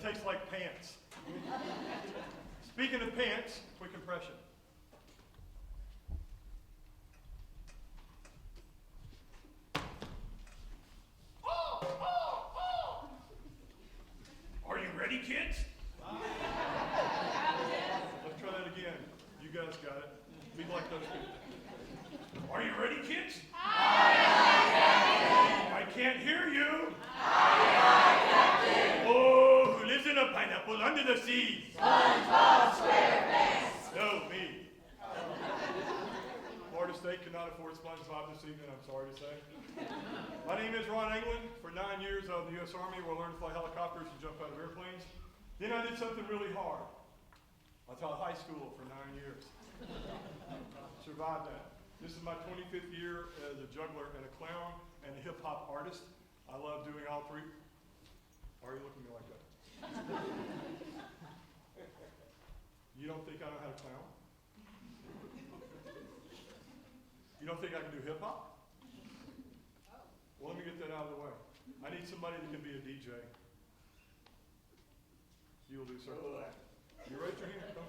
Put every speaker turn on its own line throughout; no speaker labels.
Tastes like pants. Speaking of pants, quick impression. Are you ready, kids? Let's try that again. You guys got it. Be like those people. Are you ready, kids? I can't hear you. Oh, who lives in a pineapple under the sea?
SpongeBob SquarePants.
No, me. Florida State could not afford SpongeBob this evening, I'm sorry to say. My name is Ron England. For 9 years of the U.S. Army, where I learned to fly helicopters and jump out of airplanes. Then I did something really hard. I taught high school for 9 years. Survived that. This is my 25th year as a juggler and a clown and a hip-hop artist. I love doing all three. Why are you looking at me like that? You don't think I know how to clown? You don't think I can do hip-hop? Well, let me get that out of the way. I need somebody that can be a DJ. You'll do, sir. You raise your hand. Come.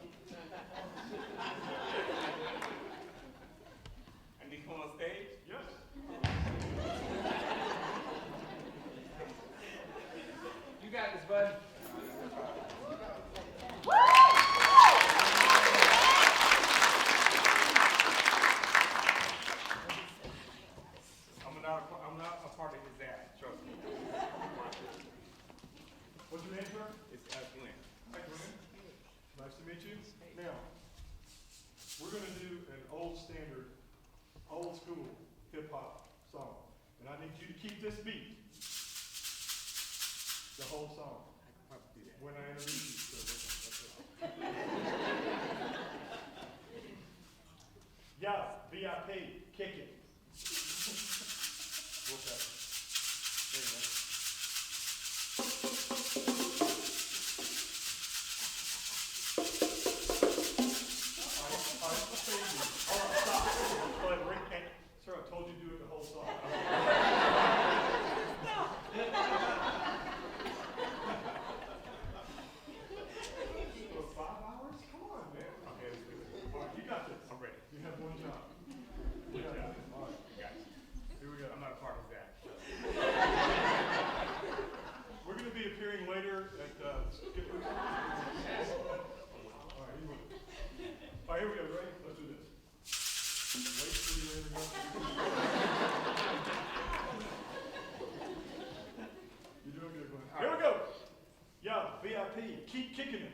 And you come on stage?
Yes.
You got this bud. I'm not a part of his act, trust me.
What's your name, sir?
It's Glenn.
Hi, Glenn. Nice to meet you. Now, we're going to do an old standard, old school hip hop song. And I need you to keep this beat the whole song. When I introduce you, so that's it. Yeah, VIP, kick it. We'll tap it. There you go. All right, let's say it again. Hold on, stop. Go ahead, Rick. Hey, sir, I told you to do it the whole song. For 5 hours? Come on, man.
Okay, let's do it.
All right, you got this.
I'm ready.
You have one job.
Good
You got
job.
it. All right,
Got you.
here we go.
I'm not a part of his act.
We're going to be appearing later at Skipper's. All right, here we go. All right, here we go. Ready? Let's do this. Wait till you introduce. You're doing good, Glenn. Here we go. Yeah, VIP. Keep kicking it.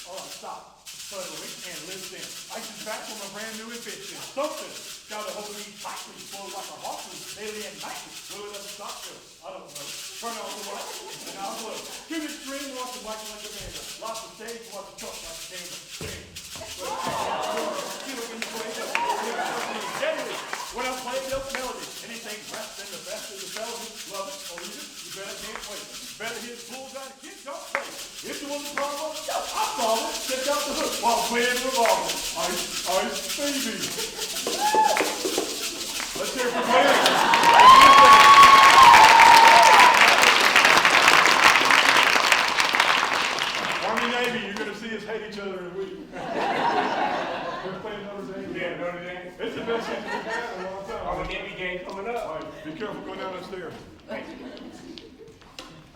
All right, stop. Suddenly and lives in. Ice is back from a brand new invention. Something got a hold of these factories, flow like a horses, daily and nightly. Will it ever stop this? I don't know. Turn on the light and I'll blow. To the stream, watch the mic like a banda. Lots of stage, watch the truck like a camera. When I play this melody, anything less than the best of the melody, love it or leave it, you better can't wait. Better hit bullseye, kids don't play. If you want the problem, I'll solve it. Check out the hook while playing revolver. Ice, ice, baby. Let's hear it for Glenn. Army, Navy, you're going to see us hate each other in a week. We're playing Notre Dame.
Yeah, Notre Dame.
It's the best season we've had in a long time.
Oh, the Navy game coming up.
All right, be careful going down that stair.
Thank you.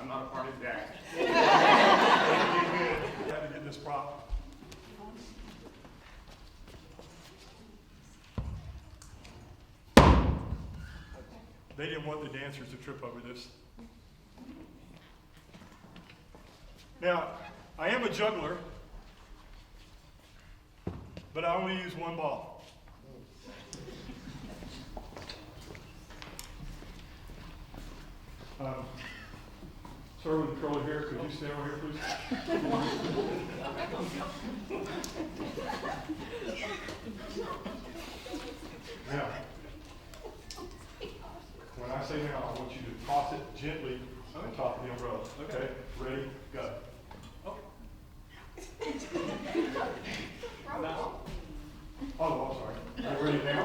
I'm not a part of his act.
I had to get this prop. They didn't want the dancers to trip over this. Now, I am a juggler, but I only use one ball. Sir with the curly hair, could you stand over here, please? Now, when I say now, I want you to toss it gently on top of the umbrella. Okay, ready, go. Oh, I'm sorry. Are you ready now?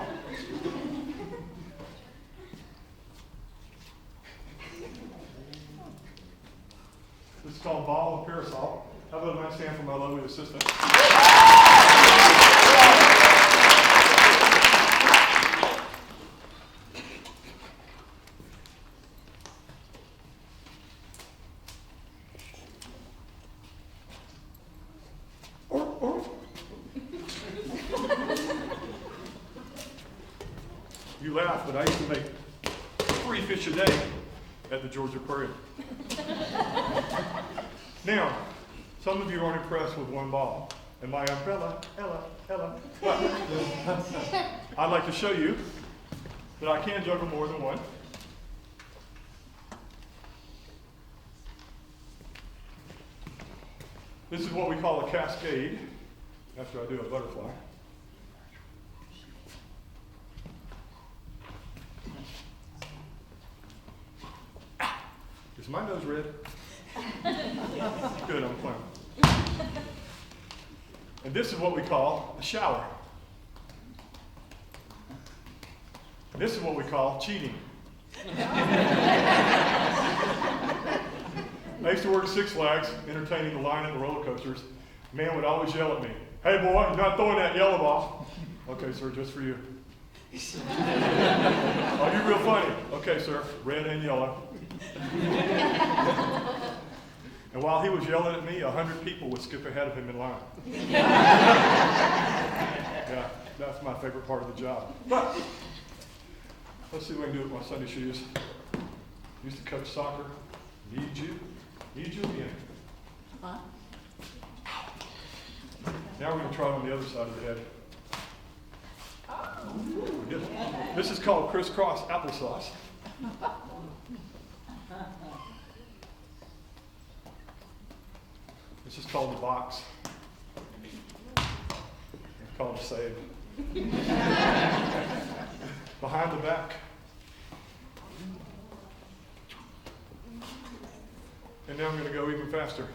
This is called ball and parasol. How about a nice hand for my lovely assistant? You laugh, but I used to make 3 fish a day at the Georgia Aquarium. Now, some of you aren't impressed with one ball. And my umbrella, Ella. But I'd like to show you that I can juggle more than one. This is what we call a cascade, after I do a butterfly. Is my nose red? Good, I'm playing. And this is what we call a shower. And this is what we call cheating. I used to work at Six Flags, entertaining the line at the roller coasters. Man would always yell at me, "Hey boy, you're not throwing that yellow ball." "Okay, sir, just for you." "Oh, you're real funny." "Okay, sir, red and yellow." while he was yelling at me, 100 people would skip ahead of him in line. Yeah, that's my favorite part of the job. But let's see what I can do with my Sunday shoes. Used to coach soccer. Need you again.
Huh?
Now we're going to try it on the other side of the head. This is called crisscross applesauce. This is called the box. It's called a save. Behind the back. And now I'm going to go even faster.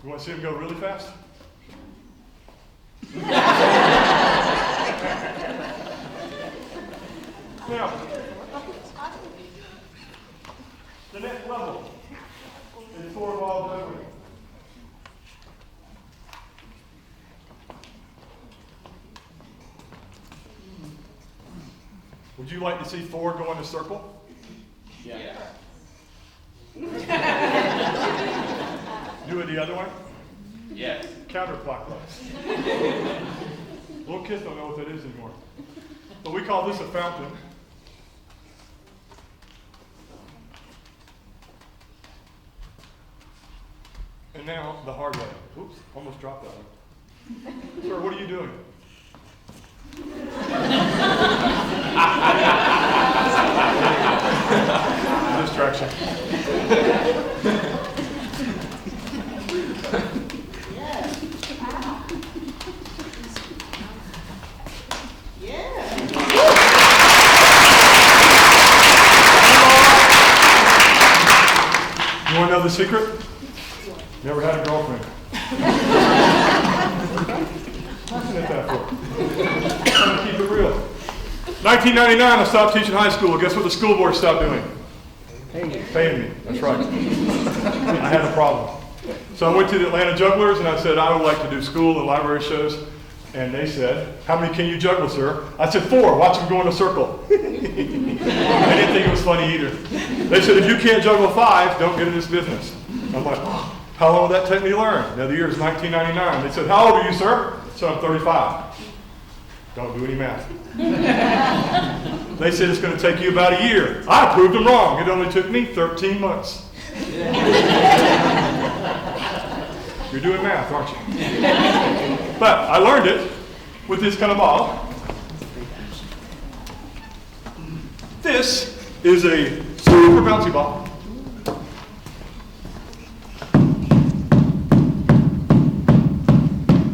You want to see him go really fast? Now, the next level is 4-ball juggling. Would you like to see 4 go in a circle?
Yeah.
Do it the other way?
Yes.
Counterclockwise. Little kids don't know what that is anymore. But we call this a fountain. And now the hard way. Oops, almost dropped that one. Sir, what are you doing? Distraction. You want to know the secret? Never had a girlfriend. What's that for? Trying to keep it real. 1999, I stopped teaching high school. Guess what the school board stopped doing? Paying me. That's right. I had a problem. So I went to the Atlanta Jugglers and I said, I would like to do school and library shows. And they said, how many can you juggle, sir? I said, 4. Watch them go in a circle. I didn't think it was funny either. They said, if you can't juggle 5, don't get in this business. I'm like, oh, how long will that take me to learn? Now the year is 1999. They said, how old are you, sir? So I'm 35. Don't do any math. They said it's going to take you about a year. I proved them wrong. It only took me 13 months. You're doing math, aren't you? But I learned it with this kind of ball. This is a super bouncy ball.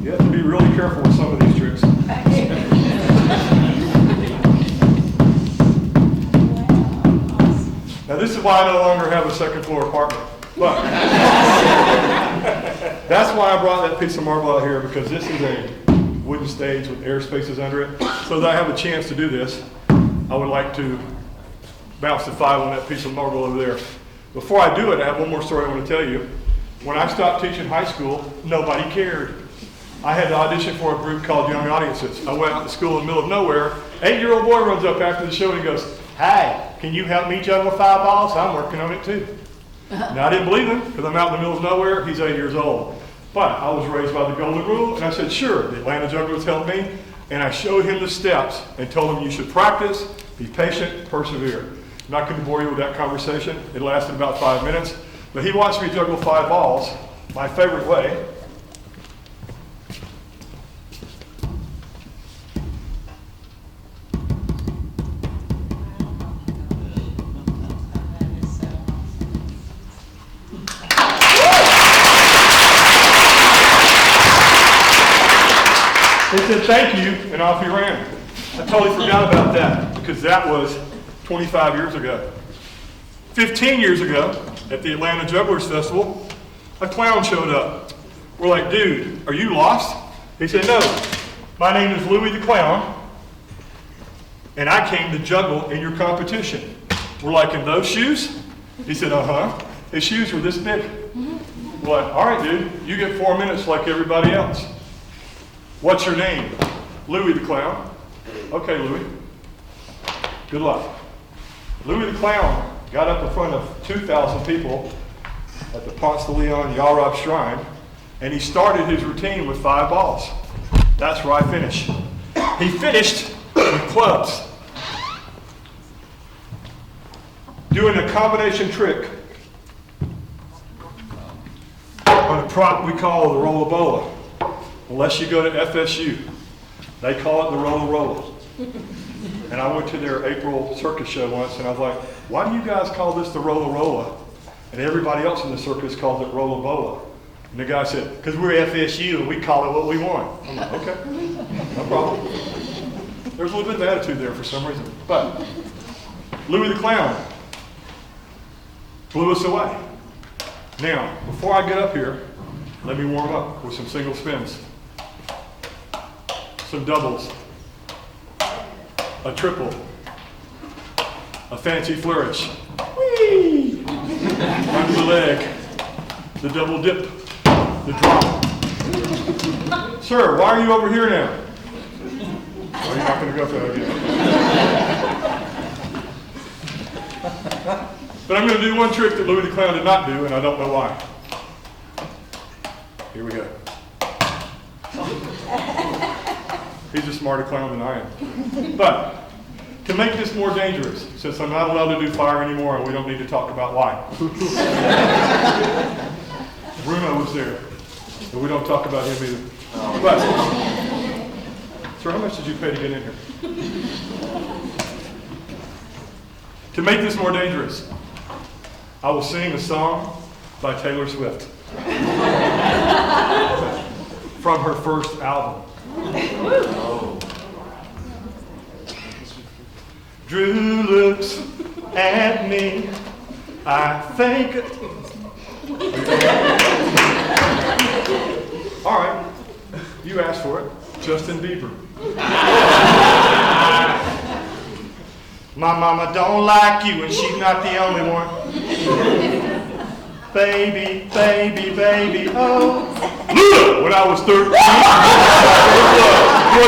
You have to be really careful with some of these tricks. Now this is why I no longer have a second floor apartment. But that's why I brought that piece of marble out here, because this is a wooden stage with air spaces under it. So that I have a chance to do this, I would like to bounce the 5 on that piece of marble over there. Before I do it, I have one more story I want to tell you. When I stopped teaching high school, nobody cared. I had to audition for a group called Young Audiences. I went out to school in the middle of nowhere. 8-year-old boy runs up after the show and he goes, "Hey, can you help me juggle 5 balls? I'm working on it too." Now I didn't believe him because I'm out in the middle of nowhere. He's 8 years old. But I was raised by the golden rule and I said, sure, the Atlanta Jugglers helped me. And I showed him the steps and told him you should practice, be patient, persevere. I'm not going to bore you with that conversation. It lasted about 5 minutes. But he watched me juggle 5 balls my favorite way. He said, thank you, and off he ran. I totally forgot about that because that was 25 years ago. 15 years ago, at the Atlanta Jugglers Festival, a clown showed up. We're like, dude, are you lost? He said, no, my name is Louie the Clown, and I came to juggle in your competition. We're like, in those shoes? He said, uh-huh. His shoes were this big. We're like, all right, dude, you get 4 minutes like everybody else. What's your name? Louie the Clown. Okay, Louie. Good luck. Louie the Clown got up in front of 2,000 people at the Ponce de Leon Yarab Shrine, and he started his routine with 5 balls. That's where I finish. He finished with clubs, doing a combination trick on a prop we call the rollabola. Unless you go to FSU, they call it the rolla. And I went to their April circus show once, and I was like, why do you guys call this the rolla? And everybody else in the circus calls it rollabola. And the guy said, because we're FSU and we call it what we want. I'm like, okay, no problem. There's a little bit of attitude there for some reason. But Louis the Clown blew us away. Now, before I get up here, let me warm up with some single spins, some doubles, a triple, a fancy flourish, whee, under the leg, the double dip, the drop. Sir, why are you over here now? Oh, you're not going to go for that again. But I'm going to do one trick that Louis the Clown did not do, and I don't know why. Here we go. He's a smarter clown than I am. But to make this more dangerous, since I'm not allowed to do fire anymore, and we don't need to talk about why. Bruno was there, but we don't talk about him either. But, sir, how much did you pay to get in here? To make this more dangerous, I will sing a song by Taylor Swift from her first album. Drew looks at me, I think. All right, you asked for it, Justin Bieber. My mama don't like you and she's not the only one. Baby, baby, baby, oh. When I was 13,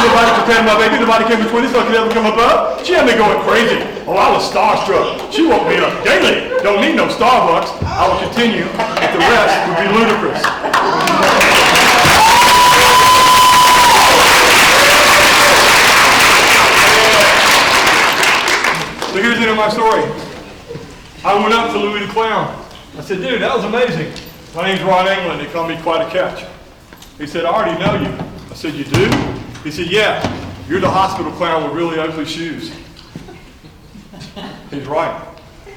nobody pretend my baby, nobody came between us so I could ever come above. She had me going crazy. Oh, I was starstruck. She woke me up daily. Don't need no Starbucks. I will continue, but the rest would be ludicrous. So here's the end of my story. I went up to Louis the Clown. I said, dude, that was amazing. My name's Ron England. They call me Quite a Catch. He said, I already know you. I said, you do? He said, yeah, you're the hospital clown with really ugly shoes. He's right.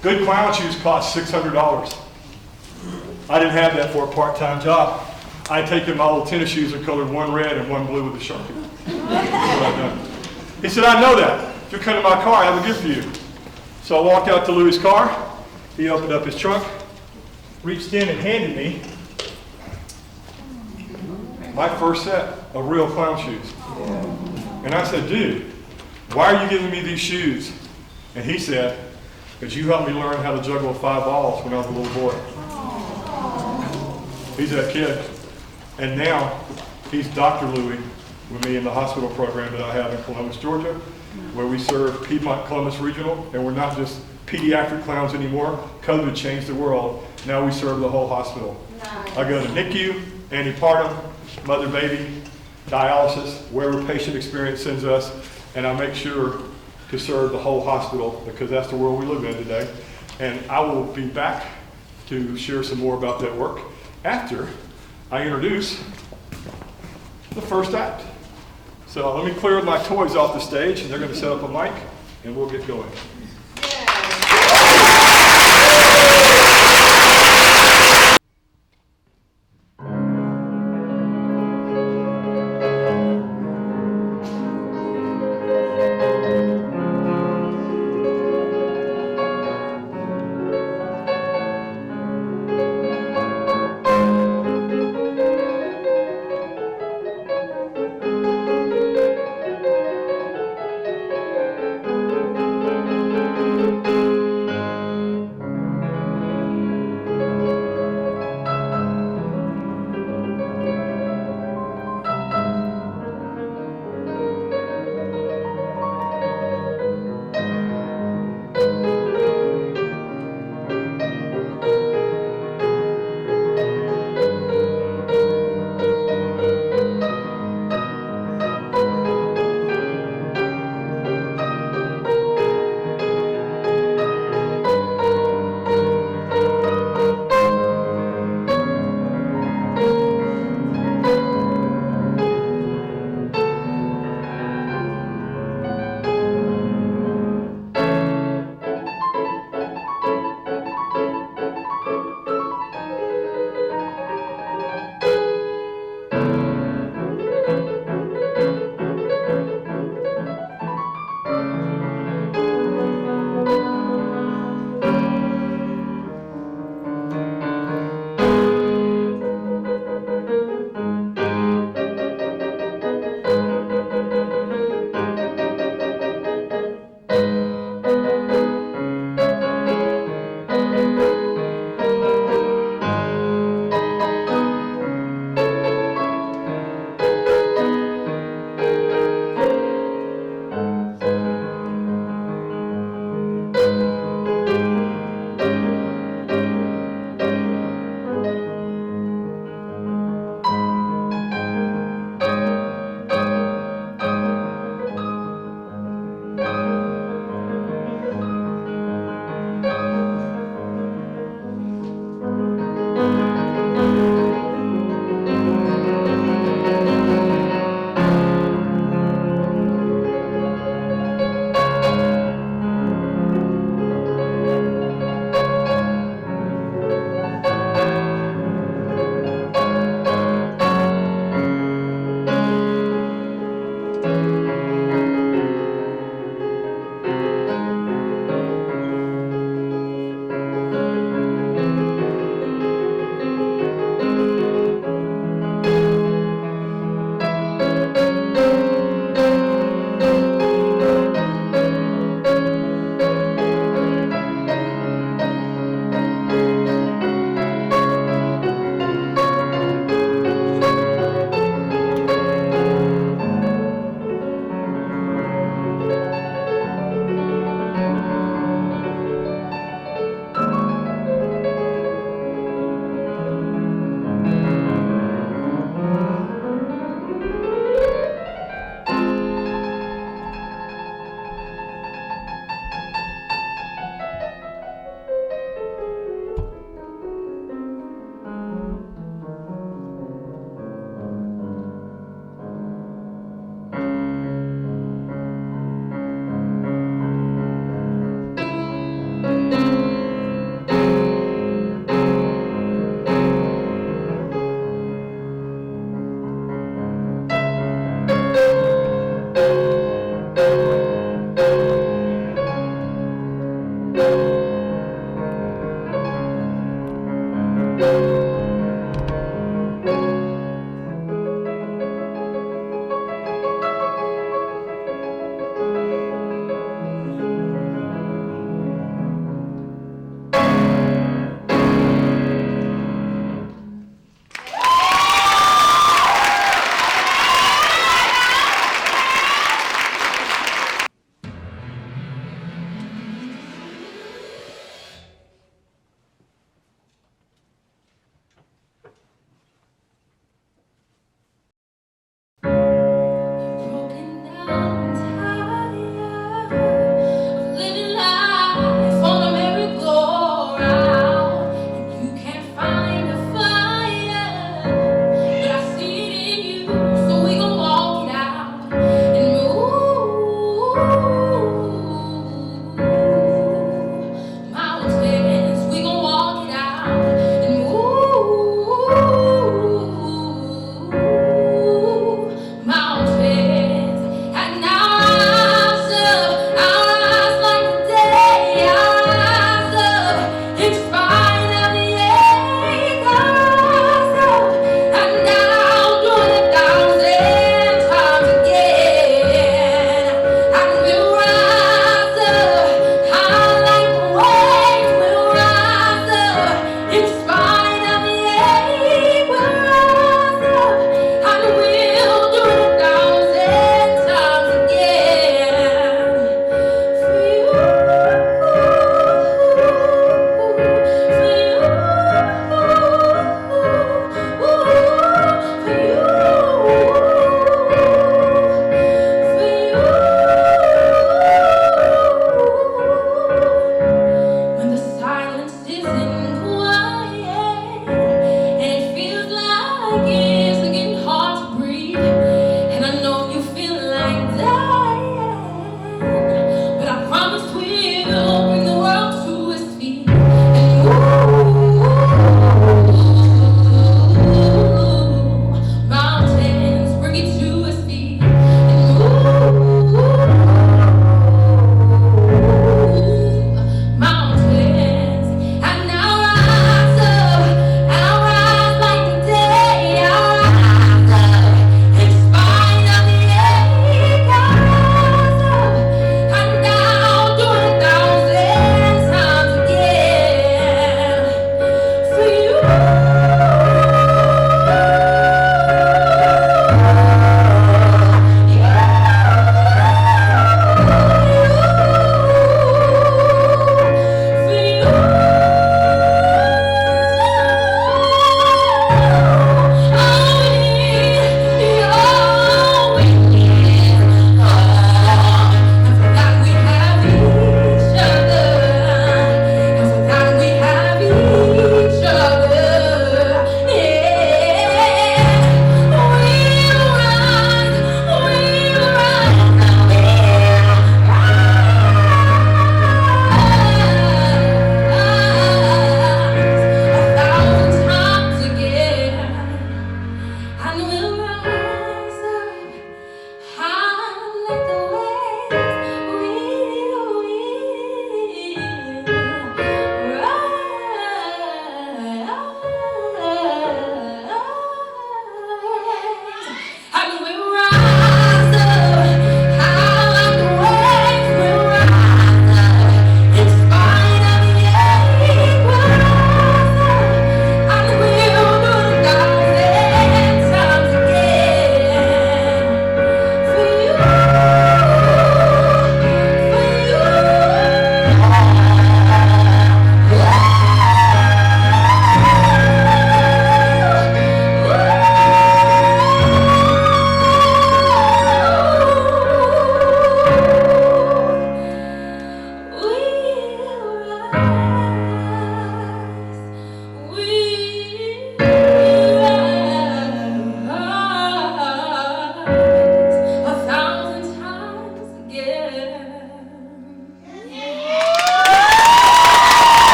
Good clown shoes cost $600. I didn't have that for a part-time job. I had taken my old tennis shoes and colored one red and one blue with a Sharpie. That's what I've done. He said, I know that. If you come to my car, I have a gift for you. So I walked out to Louis' car. He opened up his trunk, reached in and handed me my first set of real clown shoes. And I said, dude, why are you giving me these shoes? And he said, because you helped me learn how to juggle 5 balls when I was a little boy. He's that kid. And now he's Dr. Louis with me in the hospital program that I have in Columbus, Georgia, where we serve Piedmont Columbus Regional, and we're not just pediatric clowns anymore. COVID changed the world. Now we serve the whole hospital. Nice. I go to NICU, antepartum, mother baby, dialysis, wherever patient experience sends us, and I make sure to serve the whole hospital because that's the world we live in today. And I will be back to share some more about that work after I introduce the first act. So let me clear my toys off the stage, and they're going to set up a mic, and we'll get going.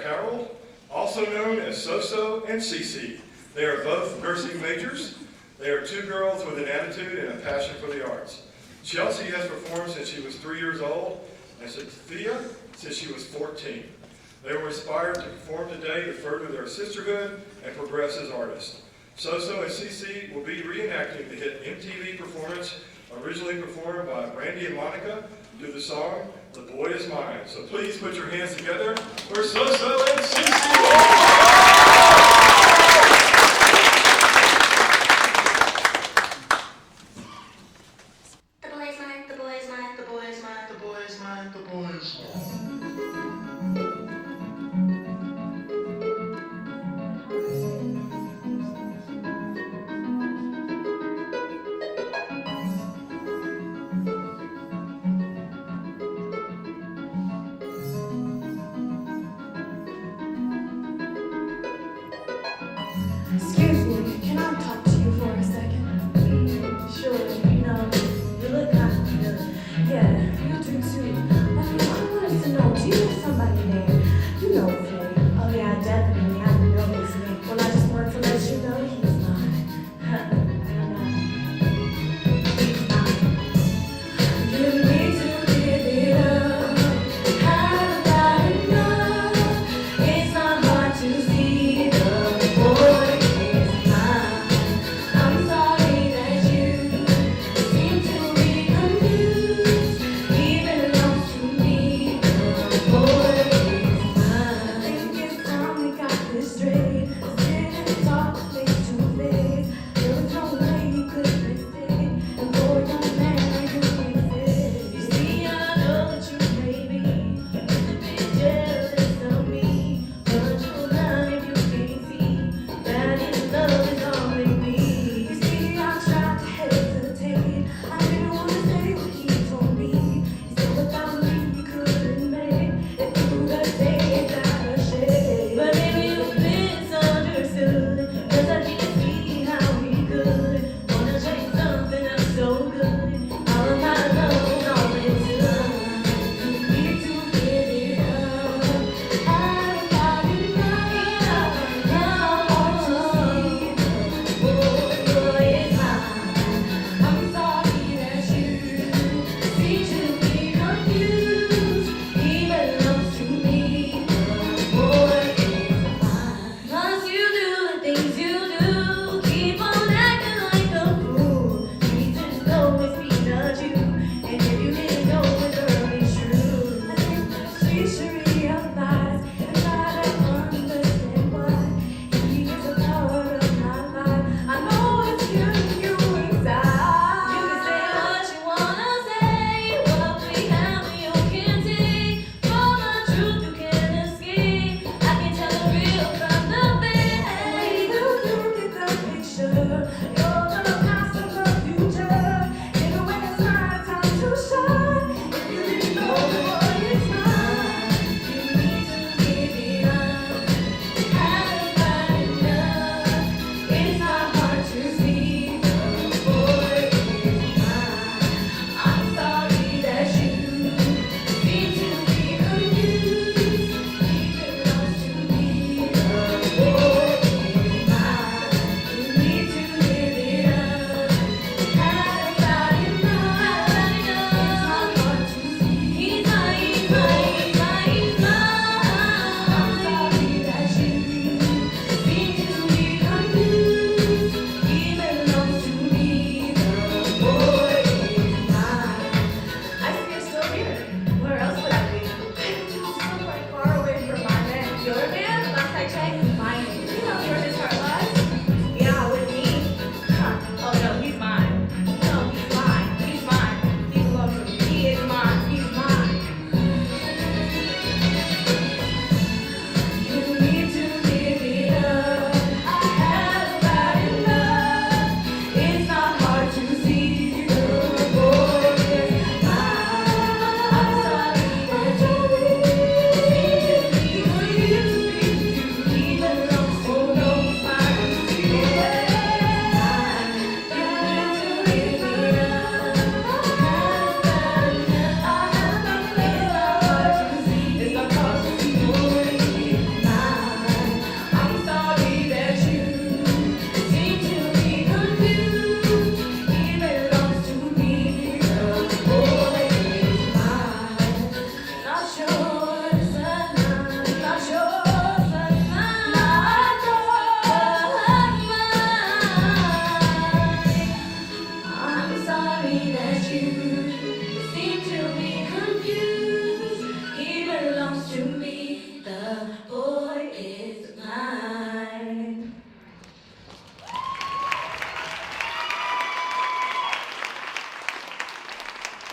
Carroll, also known as Soso and Cece. They are both nursing majors. They are two girls with an attitude and a passion for the arts. Chelsea has performed since she was 3 years old, and Sophia since she was 14. They were inspired to perform today to further their sisterhood and progress as artists. Soso and Cece will be reenacting the hit MTV performance originally performed by Brandy and Monica to the song The Boy Is Mine. So please put your hands together for Soso and Cece.
The boy is mine, the boy is mine, the boy is mine, the boy is mine, the boy is mine.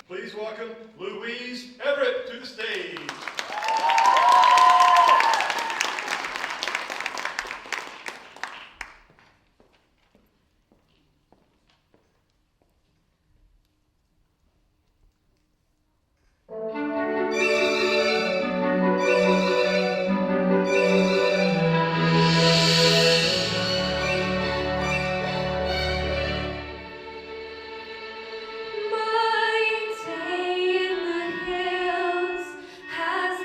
Please welcome Louise Everett to the stage.
My day in the hills has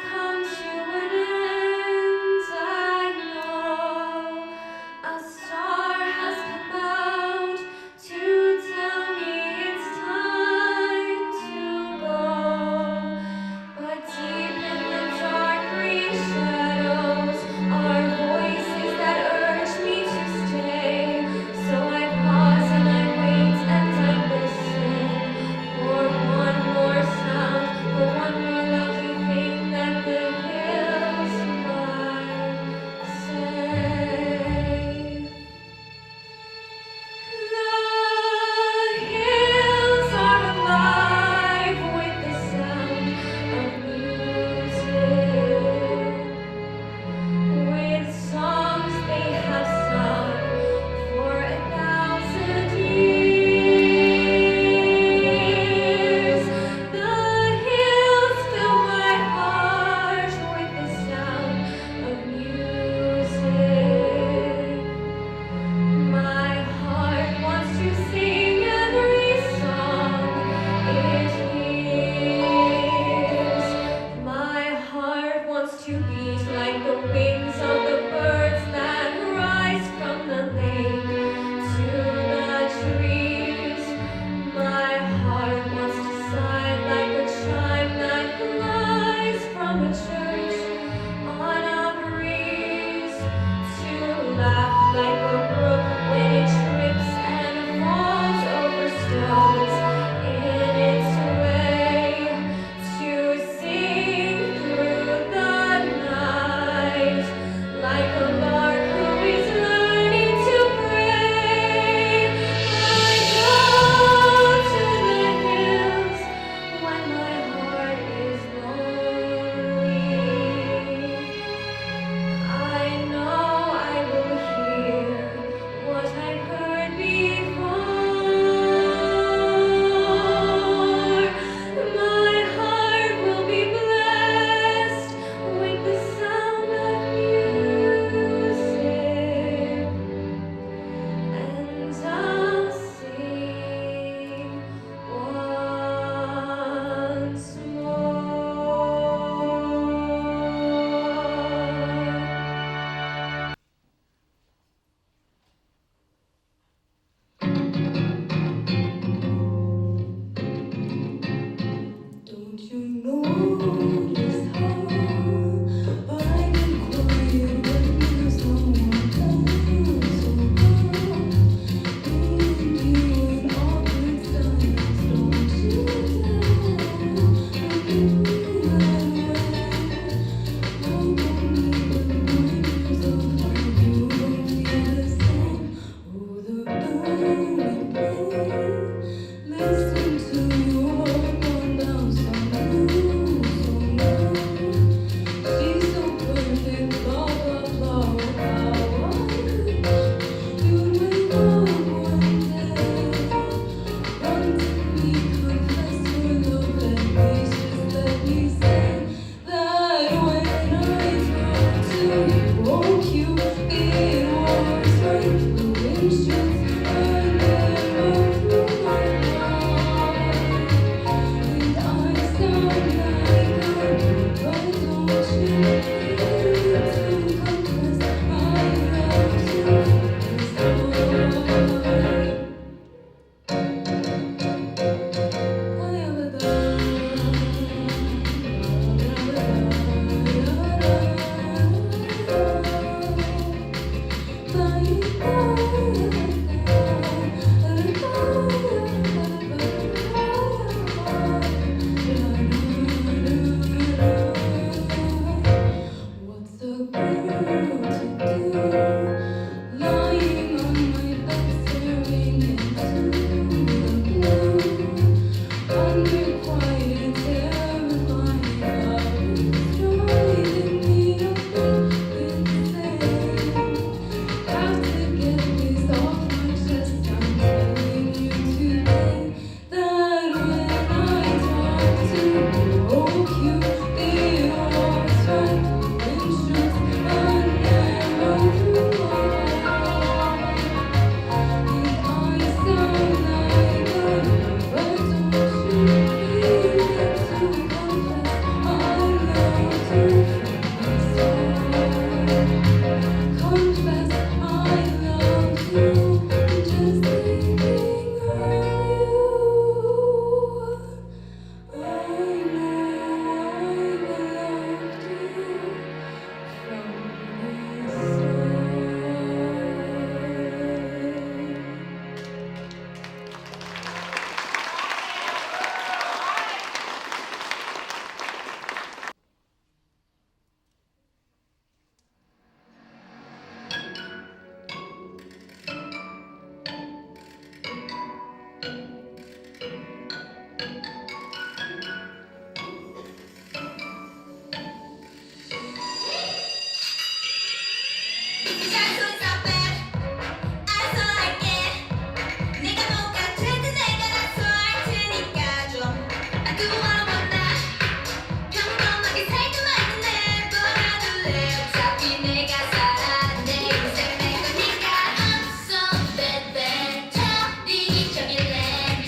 I'm so bad, bad. 저 네 기적일래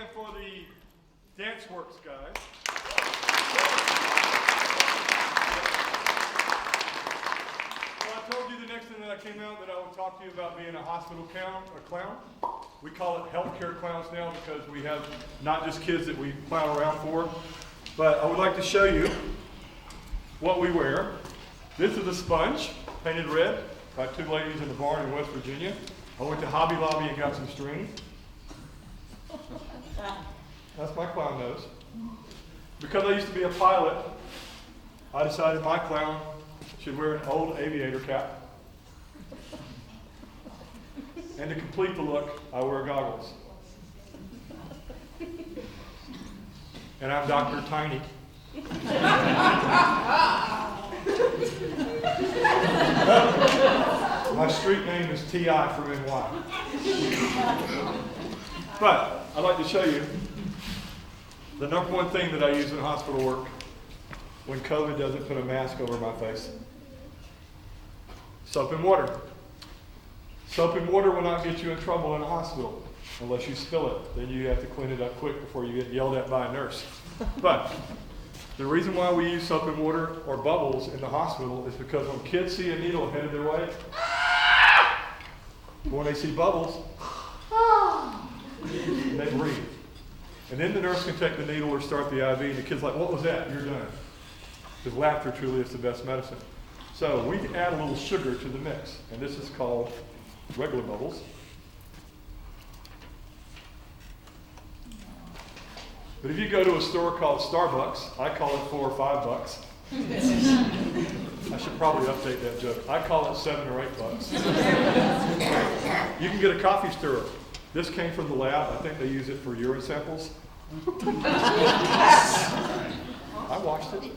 hand for the Dance Works guys. Well, I told you the next thing that I came out that I would talk to you about being a hospital clown. We call it healthcare clowns now because we have not just kids that we clown around for. But I would like to show you what we wear. This is a sponge, painted red, by two ladies in the barn in West Virginia. I went to Hobby Lobby and got some string. That's my clown nose. Because I used to be a pilot, I decided my clown should wear an old aviator cap. And to complete the look, I wear goggles. And I'm Dr. Tiny. My street name is T.I. from NY. But I'd like to show you the number one thing that I use in hospital work when COVID doesn't put a mask over my face. Soap and water. Soap and water will not get you in trouble in a hospital unless you spill it. Then you have to clean it up quick before you get yelled at by a nurse. But the reason why we use soap and water or bubbles in the hospital is because when kids see a needle headed their way, when they see bubbles, they breathe. And then the nurse can take the needle or start the IV, and the kid's like, what was that? You're done. Because laughter truly is the best medicine. So we add a little sugar to the mix, and this is called regular bubbles. But if you go to a store called Starbucks, I call it $4 or $5. I should probably update that joke. I call it $7 or $8. You can get a coffee stirrer. This came from the lab. I think they use it for urine samples. I watched it.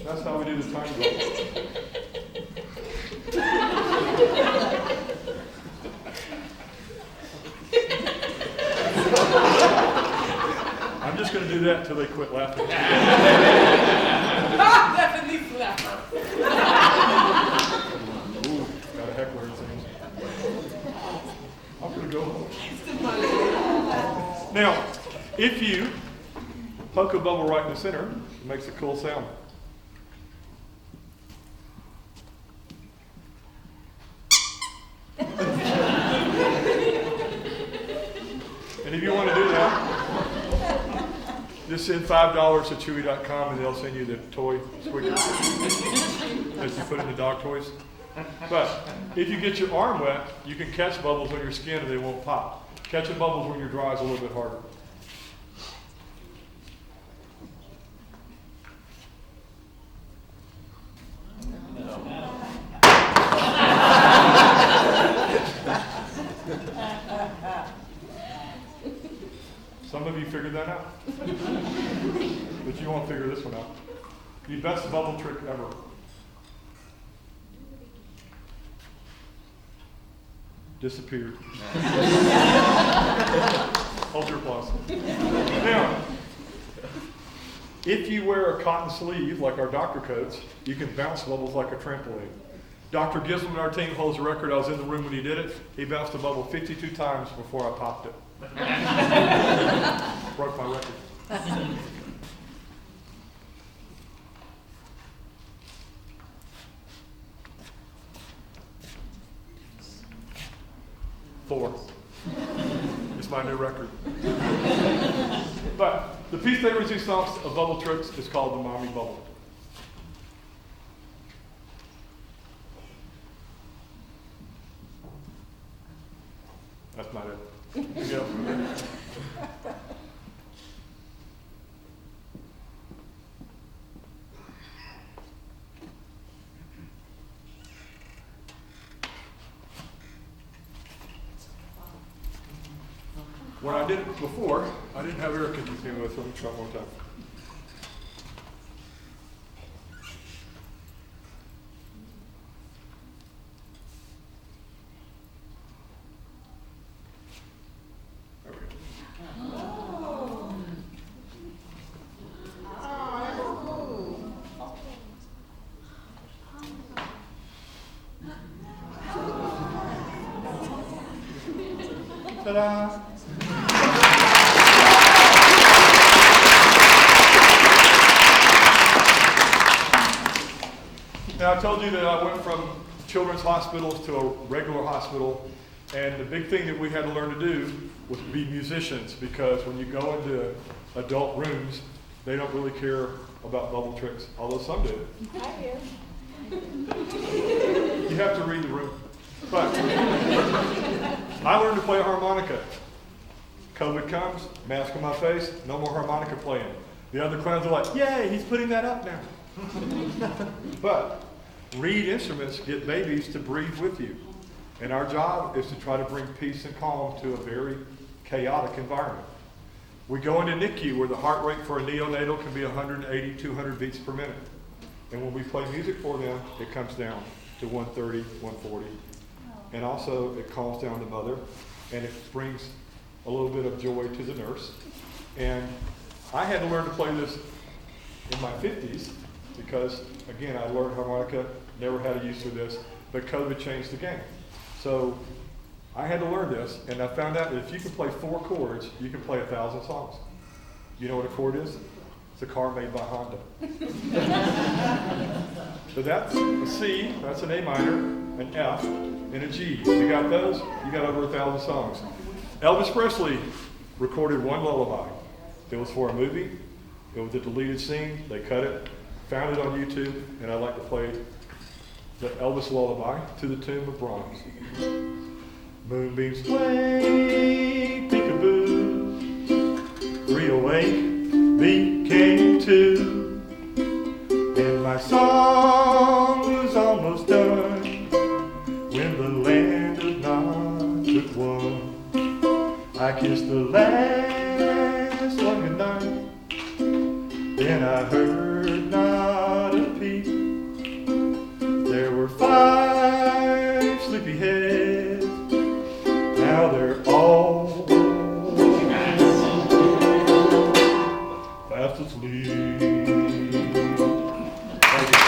That's how we do the tiny bubbles. I'm just going to do that until they quit laughing.
Definitely flapper.
Ooh, got a heckler it seems. I'm going to go home. Now, if you poke a bubble right in the center, it makes a cool sound. And if you want to do that, just send $5 to Chewy.com and they'll send you the toy squeaker that you put in the dog toys. But if you get your arm wet, you can catch bubbles on your skin and they won't pop. Catching bubbles when you're dry is a little bit harder. Some of you figured that out. But you won't figure this one out. The best bubble trick ever. Disappeared. Hold your applause. Now, if you wear a cotton sleeve like our doctor coats, you can bounce bubbles like a trampoline. Dr. Gislam, our team, holds the record. I was in the room when he did it. He bounced a bubble 52 times before I popped it. Broke my record. Four. It's my new record. But the piece de resistance of bubble tricks is called the mommy bubble. That's not it. Go. When I did it before, I didn't have air conditioning with them. Try one more time. There we go. Ta-da. Now, I told you that I went from children's hospitals to a regular hospital, and the big thing that we had to learn to do was be musicians, because when you go into adult rooms, they don't really care about bubble tricks, although some do.
I do.
You have to read the room. But I learned to play a harmonica. COVID comes, mask on my face, no more harmonica playing. The other clowns are like, yay, he's putting that up now. But reed instruments get babies to breathe with you. And our job is to try to bring peace and calm to a very chaotic environment. We go into NICU where the heart rate for a neonatal can be 180, 200 beats per minute. And when we play music for them, it comes down to 130, 140. And also it calms down the mother, and it brings a little bit of joy to the nurse. And I had to learn to play this in my 50s because, again, I learned harmonica, never had a use for this, but COVID changed the game. So I had to learn this, and I found out that if you can play 4 chords, you can play 1,000 songs. You know what a chord is? It's a car made by Honda. So that's a C, that's an A minor, an F, and a G. You got those, you got over 1,000 songs. Elvis Presley recorded one lullaby. It was for a movie. It was a deleted scene. They cut it, found it on YouTube, and I like to play the Elvis lullaby to the tune of Brahms. Moonbeams play peekaboo, 308 became 2, and my song was almost done when the land of Nod took 1. I kissed the last one goodnight, then I heard not a peep. There were 5 sleepy heads, now they're all fast asleep. Thank you.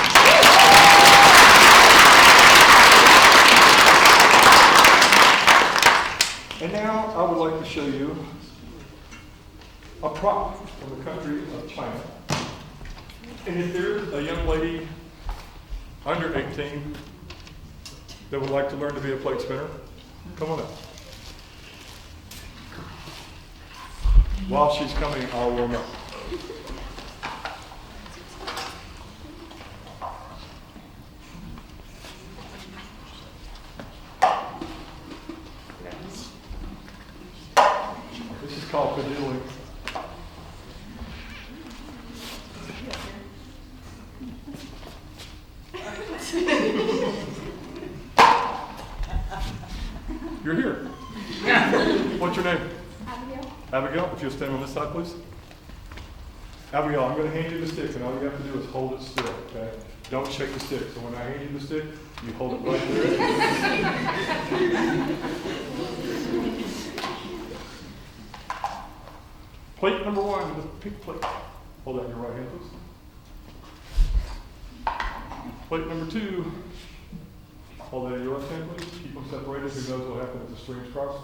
And now I would like to show you a prop from the country of China. And if there's a young lady under 18 that would like to learn to be a plate spinner, come on up. While she's coming, I'll warm up. This is called canoodling. You're here. What's your name?
Abigail.
Abigail, if you'll stand on this side, please. Abigail, I'm going to hand you the stick, and all you have to do is hold it still, okay? Don't shake the stick. So when I hand you the stick, you hold it right there. Plate number 1, the pink plate. Hold that in your right hand, please. Plate number 2. Hold that in your left hand, please. Keep them separated. Who knows what happens if the streams cross?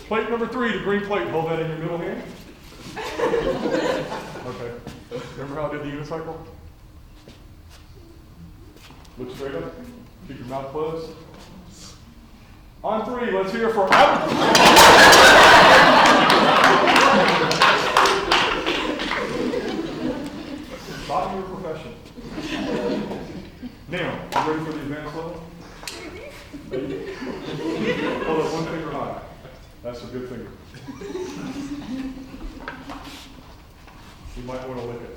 Plate number 3, the green plate. Hold that in your middle hand. Okay. Remember how I did the unicycle? Look straight up. Keep your mouth closed. On 3, let's hear for out. Not your profession. Now, you ready for the advanced level? Hold up one finger high. That's a good finger. You might want to lick it.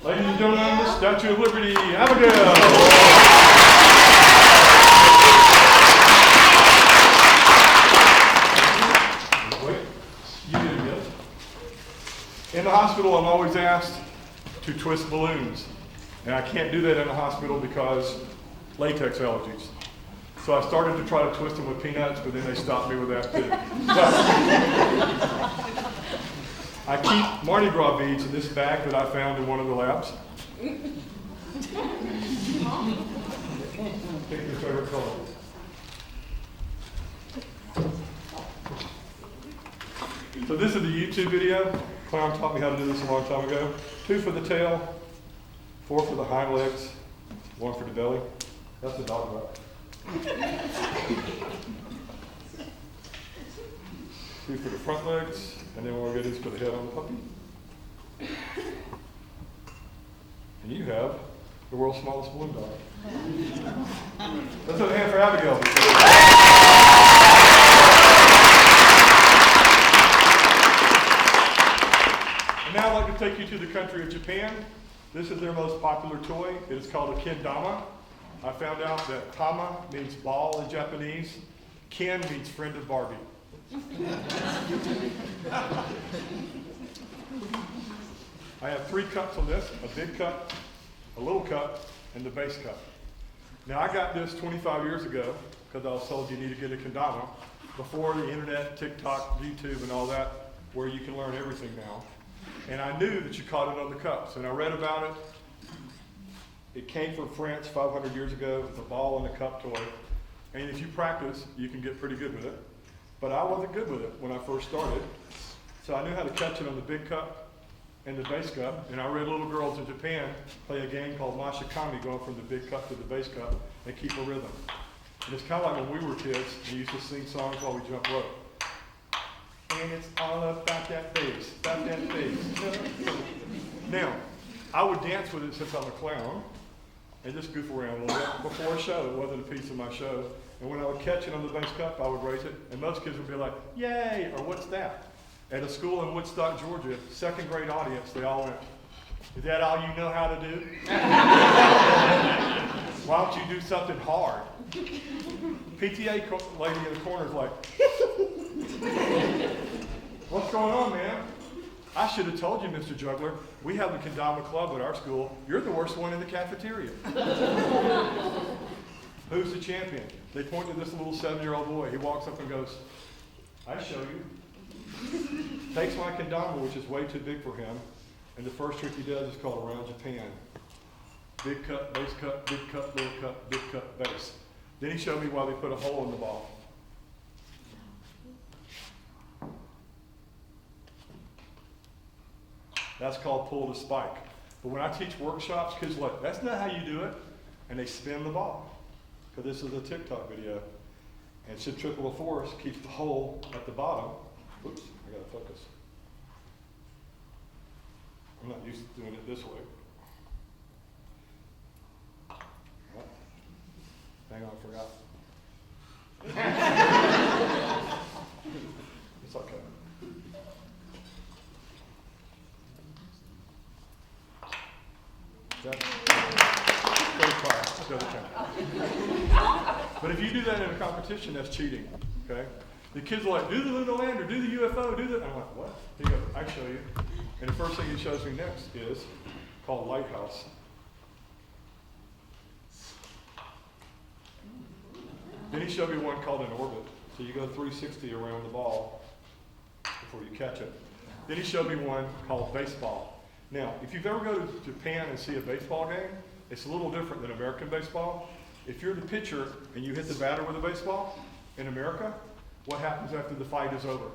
Ladies and gentlemen, the Statue of Liberty, Abigail. Wait. You hospital, I'm always asked to twist balloons. And I can't do that in a hospital because latex allergies. So I started to try to twist them with peanuts, but then they stopped me with that too. But I keep Mardi Gras beads in this bag that I found in one of the labs. Pick your favorite color. So this is the YouTube video. Clown taught me how to do this a long time ago. 2 for the tail, 4 for the hind legs, 1 for the belly. That's a dog butt. 2 for the front legs, and then what we'll get is for the head on the puppy. And you have the world's smallest balloon dog. Let's have a hand for Abigail. And now I'd like to take you to the country of Japan. This is their most popular toy. It is called a kendama. I found out that tama means ball in Japanese. Ken means friend of Barbie. I have 3 cups on this, a big cup, a little cup, and the base cup. Now I got this 25 years ago because I was told you need to get a kendama before the internet, TikTok, YouTube, and all that, where you can learn everything now. And I knew that you caught it on the cups, and I read about it. It came from France 500 years ago. It's a ball and a cup toy. And if you practice, you can get pretty good with it. But I wasn't good with it when I first started. So I knew how to catch it on the big cup and the base cup. And I read little girls in Japan play a game called mashikami, going from the big cup to the base cup, and keep a rhythm. And it's kind of like when we were kids, we used to sing songs while we jump rope. And it's all about that bass, about that bass. Now, I would dance with it since I'm a clown, and just goof around a little bit before a show. It wasn't a piece of my show. And when I would catch it on the base cup, I would raise it, and most kids would be like, yay, or what's that? At a school in Woodstock, Georgia, 2nd grade audience, they all went, is that all you know how to do? Why don't you do something hard? PTA lady in the corner is like, what's going on, man? I should have told you, Mr. Juggler, we have a kendama club at our school. You're the worst one in the cafeteria. Who's the champion? They point to this little 7-year-old boy. He walks up and goes, I show you. Takes my kendama, which is way too big for him, and the first trick he does is called Around Japan. Big cut, base cut, big cut, little cut, big cut, base. Then he showed me why they put a hole in the ball. That's called pull to spike. But when I teach workshops, kids are like, that's not how you do it. And they spin the ball. Because this is a TikTok video. And centrifugal force keeps the hole at the bottom. Oops, I gotta focus. I'm not used to doing it this way. What? Hang on, I forgot. It's okay. But if you do that in a competition, that's cheating, okay? The kids are like, do the lunar lander, do the UFO, do the, I'm like, what? He goes, I show you. And the first thing he shows me next is called lighthouse. Then he showed me one called an orbit. So you go 360 around the ball before you catch it. Then he showed me one called baseball. Now, if you've ever go to Japan and see a baseball game, it's a little different than American baseball. If you're the pitcher and you hit the batter with a baseball in America, what happens after the fight is over?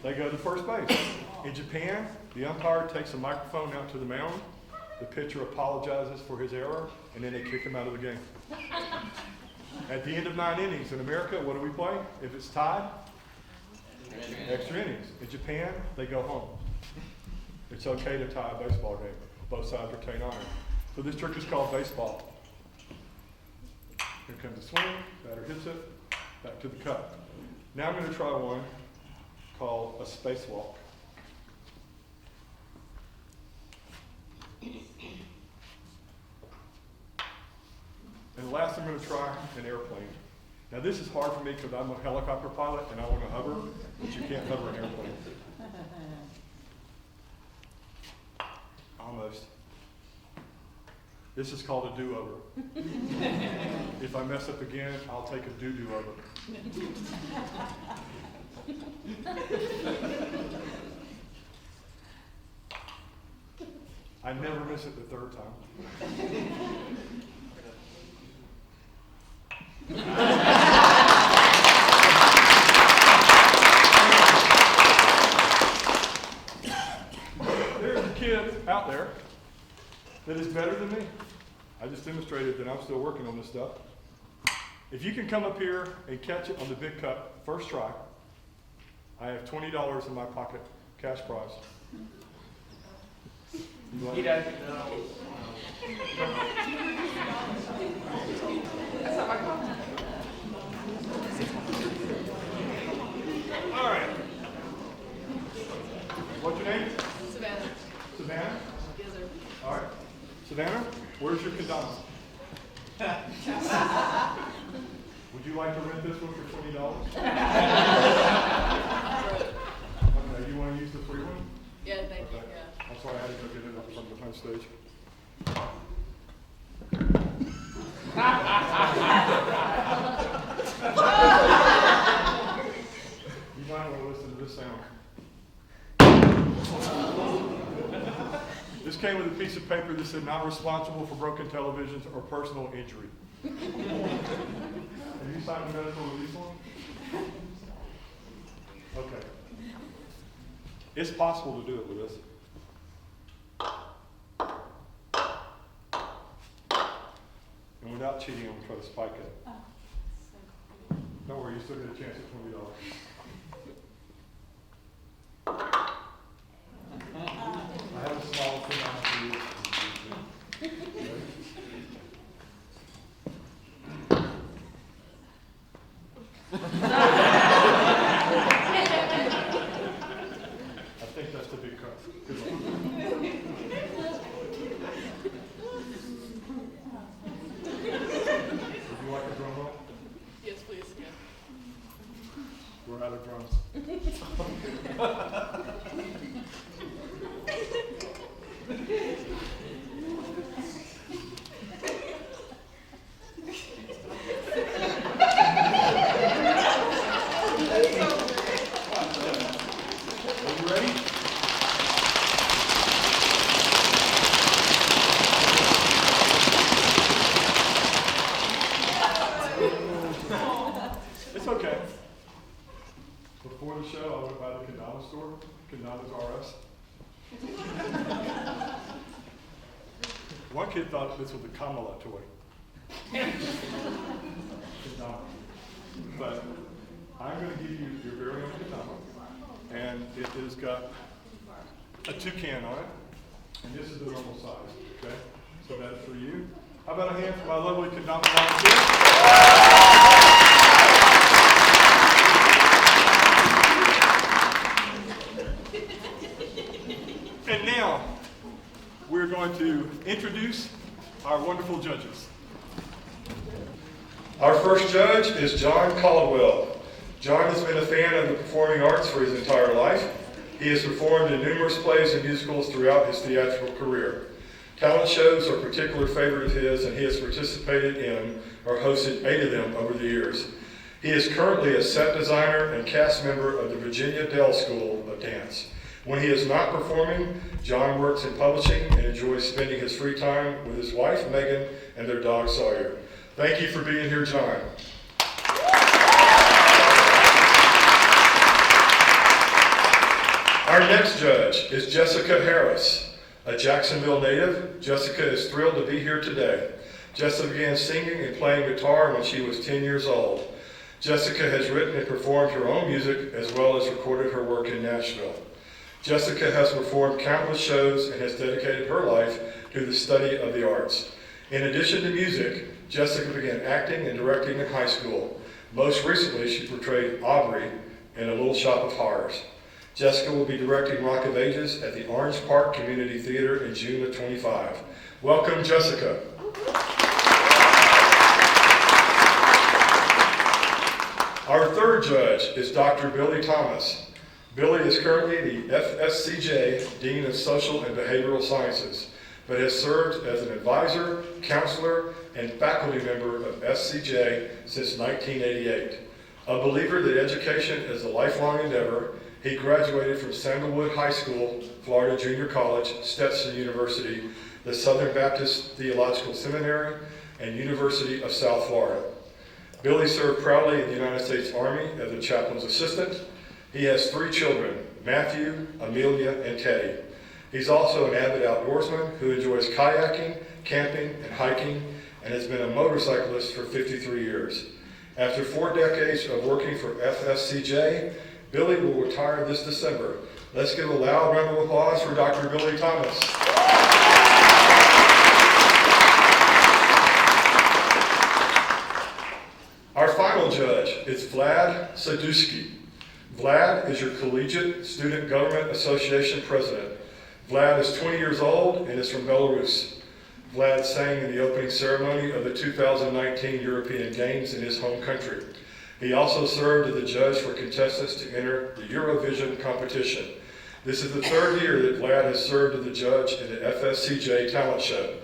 They go to first base. In Japan, the umpire takes a microphone out to the mound, the pitcher apologizes for his error, and then they kick him out of the game. At the end of 9 innings, in America, what do we play? If it's tied, extra innings. In Japan, they go home. It's okay to tie a baseball game. Both sides retain honor. So this trick is called baseball. Here comes the swing, batter hits it, back to the cup. Now I'm going to try one called a spacewalk. And last I'm going to try an airplane. Now this is hard for me because I'm a helicopter pilot and I want to hover, but you can't hover an airplane. Almost. This is called a do-over. If I mess up again, I'll take a do-do-over. I never miss it the third time. There's a kid out there that is better than me. I just demonstrated that I'm still working on this stuff. If you can come up here and catch it on the big cup, first try, I have $20 in my pocket, cash prize.
He doesn't know.
All right. What's your name?
Savannah.
Savannah?
Yes, sir.
All right. Savannah, where's your kendama? Would you like to rent this one for $20? Okay, you want to use the free one?
Yeah, thank you.
Okay.
Yeah.
I'm sorry, I had to go get it up from behind stage. You might want to listen to this sound. This came with a piece of paper that said not responsible for broken televisions or personal injury. Have you signed a medical release form? Okay. It's possible to do it with this. And without cheating, I'm going to try to spike it. Don't worry, you still get a chance at $20. I have a small thing on for you. I think that's the big cut. Good luck. Would you like a drum roll?
Yes, please. Yeah.
We're out of drums. Are you ready? It's okay. Before the show, I went by the kendama store, Kendama's RS. One kid thought this was a Kamala toy. Kendama. But I'm going to give you your very own kendama, and it has got a toucan on it, and this is the normal size, okay? So that's for you. How about a hand for my lovely kendama volunteer? And now, we're going to introduce our wonderful judges. Our first judge is John Caldwell. John has been a fan of the performing arts for his entire life. He has performed in numerous plays and musicals throughout his theatrical career. Talent shows are a particular favorite of his, and he has participated in or hosted 8 of them over the years. He is currently a set designer and cast member of the Virginia Dell School of Dance. When he is not performing, John works in publishing and enjoys spending his free time with his wife, Megan, and their dog, Sawyer. Thank you for being here, John. Our next judge is Jessica Harris, a Jacksonville native. Jessica is thrilled to be here today. Jessica began singing and playing guitar when she was 10 years old. Jessica has written and performed her own music as well as recorded her work in Nashville. Jessica has performed countless shows and has dedicated her life to the study of the arts. In addition to music, Jessica began acting and directing in high school. Most recently, she portrayed Aubrey in A Little Shop of Horrors. Jessica will be directing Rock of Ages at the Orange Park Community Theater in June of 25. Welcome, Jessica. Our third judge is Dr. Billy Thomas. Billy is currently the FSCJ Dean of Social and Behavioral Sciences, but has served as an advisor, counselor, and faculty member of FSCJ since 1988. A believer that education is a lifelong endeavor, he graduated from Sandalwood High School, Florida Junior College, Stetson University, the Southern Baptist Theological Seminary, and University of South Florida. Billy served proudly in the United States Army as a chaplain's assistant. He has 3 children, Matthew, Amelia, and Teddy. He's also an avid outdoorsman who enjoys kayaking, camping, and hiking, and has been a motorcyclist for 53 years. After 4 decades of working for FSCJ, Billy will retire this December. Let's give a loud round of applause for Dr. Billy Thomas. Our final judge is Vlad Sadusky. Vlad is your Collegiate Student Government Association president. Vlad is 20 years old and is from Belarus. Vlad sang in the opening ceremony of the 2019 European Games in his home country. He also served as a judge for contestants to enter the Eurovision competition. This is the 3rd year that Vlad has served as a judge in the FSCJ talent show.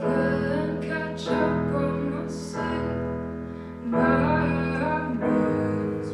Can't catch up on my sin. My mind's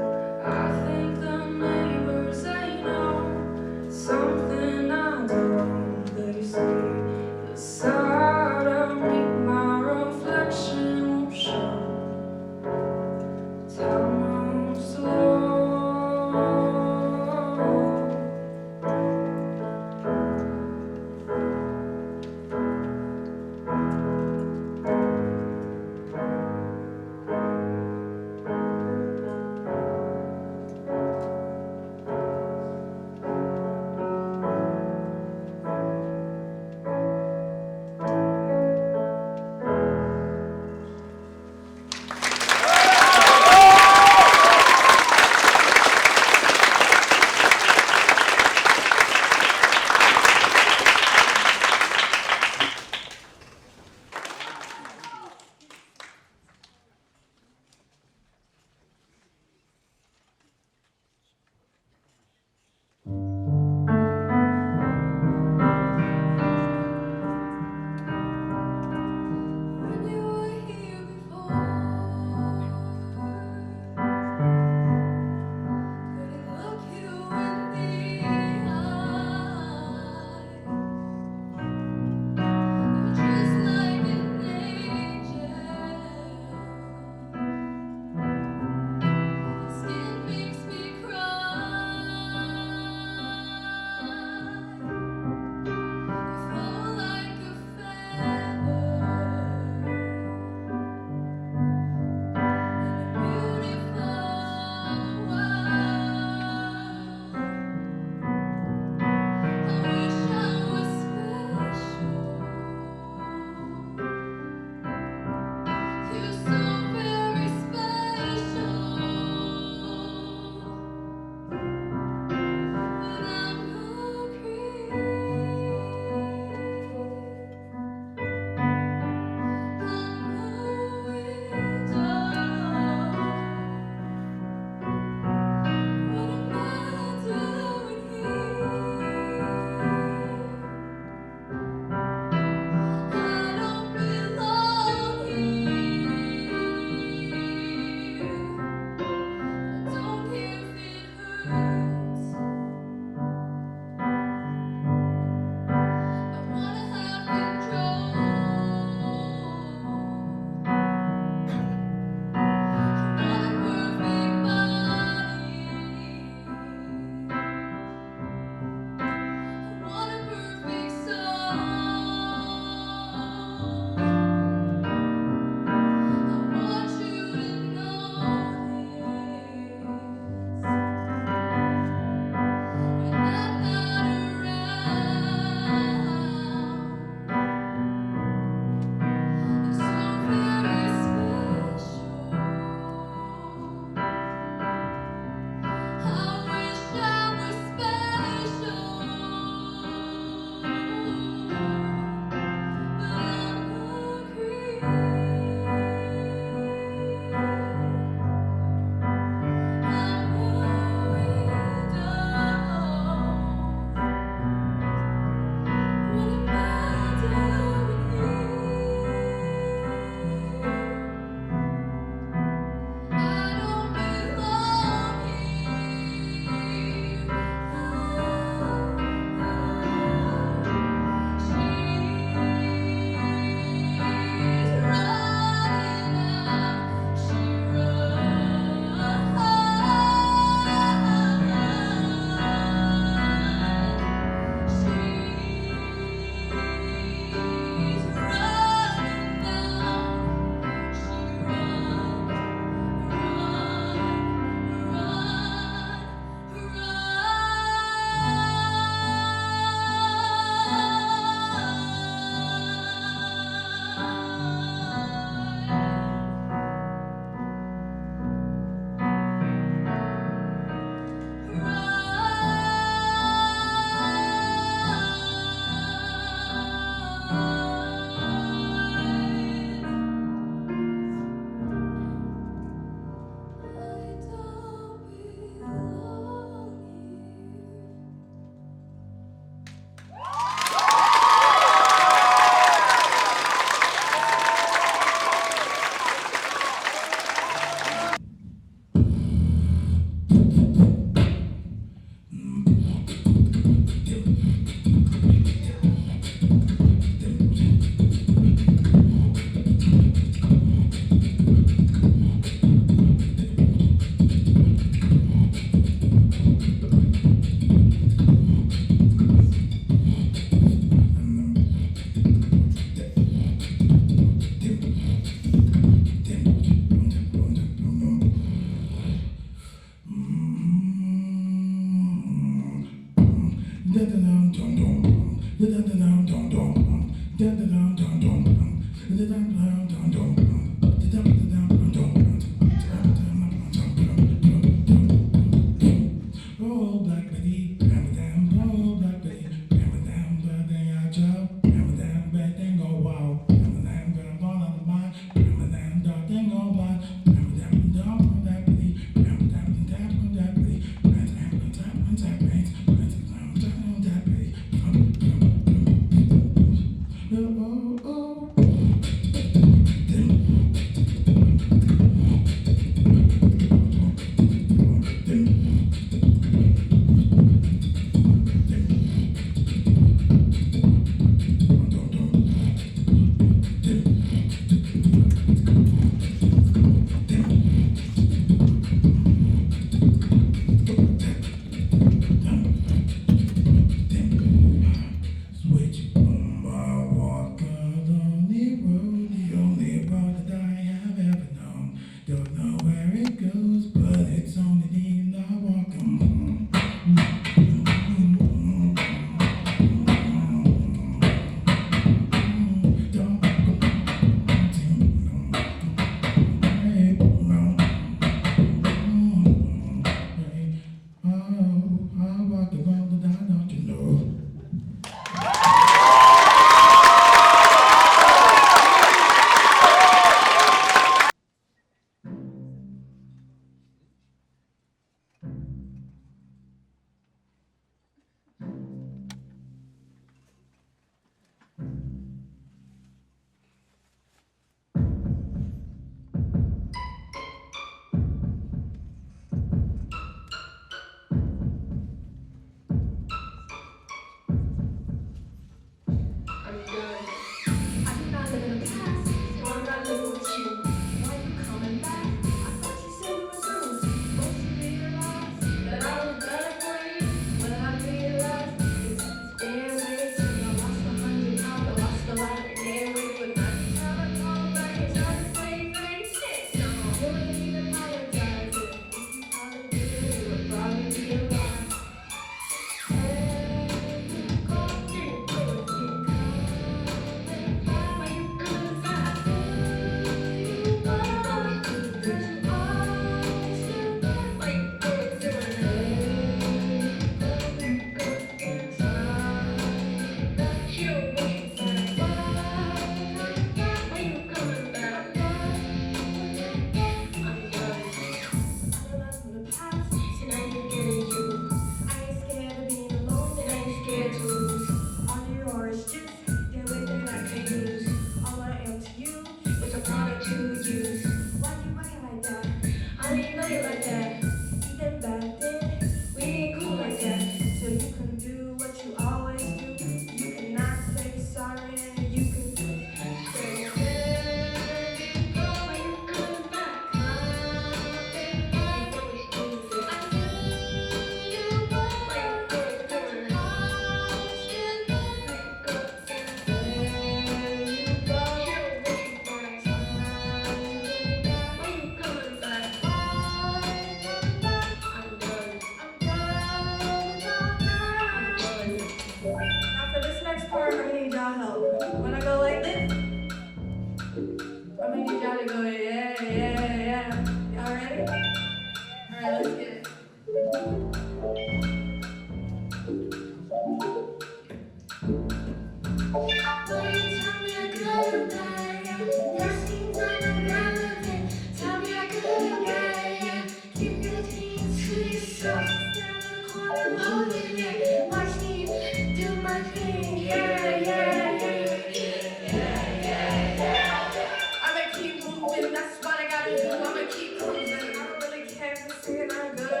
I'ma keep moving, that's what I gotta do. I'ma keep cruising. I don't really care if it's saying I'm good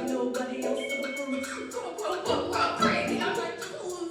Nobody else in the room. Go crazy. I'm like, just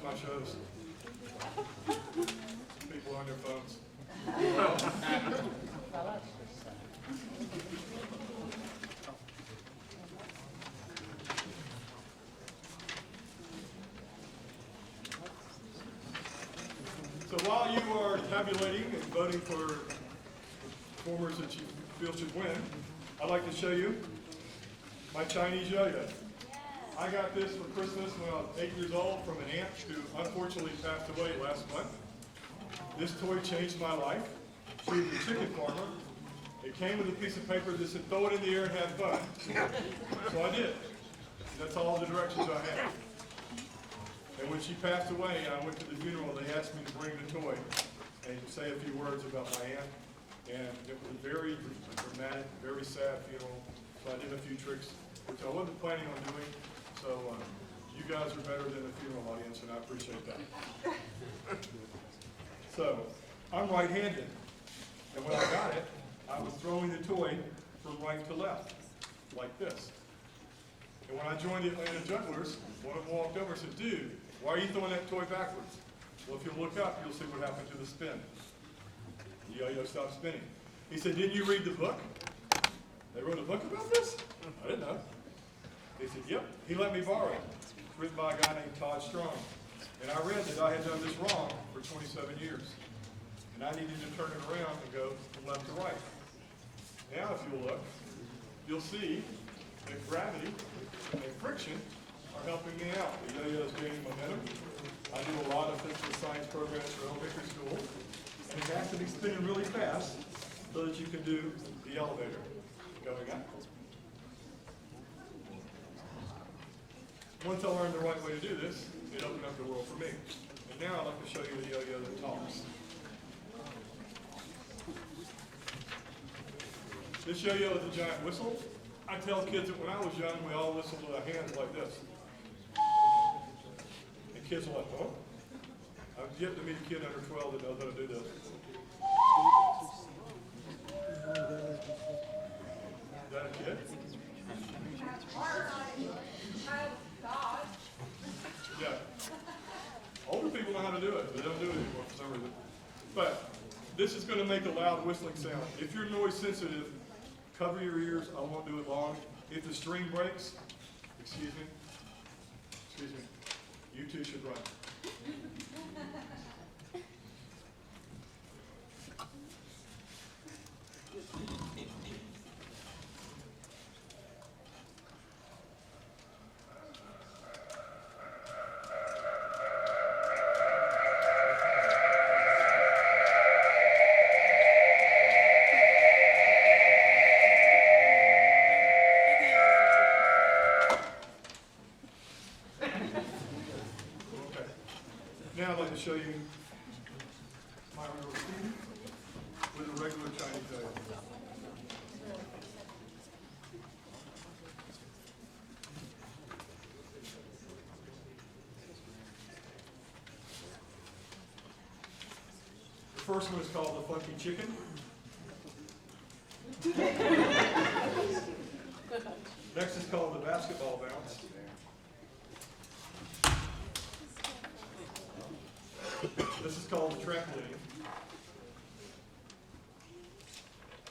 my shows. People on their phones. So while you are tabulating and voting for performers that you feel should win, I'd like to show you my Chinese yo-yo. I got this for Christmas when I was 8 years old from an aunt who unfortunately passed away last month. This toy changed my life. She was a chicken farmer. It came with a piece of paper that said, throw it in the air and have fun. So I did. That's all the directions I had. And when she passed away and I went to the funeral, they asked me to bring the toy and say a few words about my aunt. And it was a very dramatic, very sad funeral. So I did a few tricks, which I wasn't planning on doing. So you guys are better than the funeral audience, and I appreciate that. So I'm right-handed. And when I got it, I was throwing the toy from right to left, like this. And when I joined the Atlanta Jugglers, one of them walked over and said, dude, why are you throwing that toy backwards? Well, if you look up, you'll see what happened to the spin. The yo-yo stopped spinning. He said, didn't you read the book? They wrote a book about this? I didn't know. He said, yep. He let me borrow it. It's written by a guy named Todd Strong. And I read that I had done this wrong for 27 years. And I needed to turn it around and go from left to right. Now, if you'll look, you'll see that gravity and friction are helping me out. The yo-yo is gaining momentum. I do a lot of physical science programs for elementary school. And it has to be spinning really fast so that you can do the elevator going up. Once I learned the right way to do this, it opened up the world for me. And now I'd like to show you the yo-yo that talks. This yo-yo is a giant whistle. I tell kids that when I was young, we all whistled with our hands like this. And kids are like, oh? I've yet to meet a kid under 12 that knows how to do this. Is that a kid? Yeah. Older people know how to do it, but they don't do it anymore for some reason. But this is going to make a loud whistling sound. If you're noise sensitive, cover your ears. I won't do it long. If the string breaks, excuse me, you two should run. Now I'd like to show you my routine with a regular Chinese yo-yo. The first one is called the Funky Chicken. Next is called the Basketball Bounce. This is called the trampoline.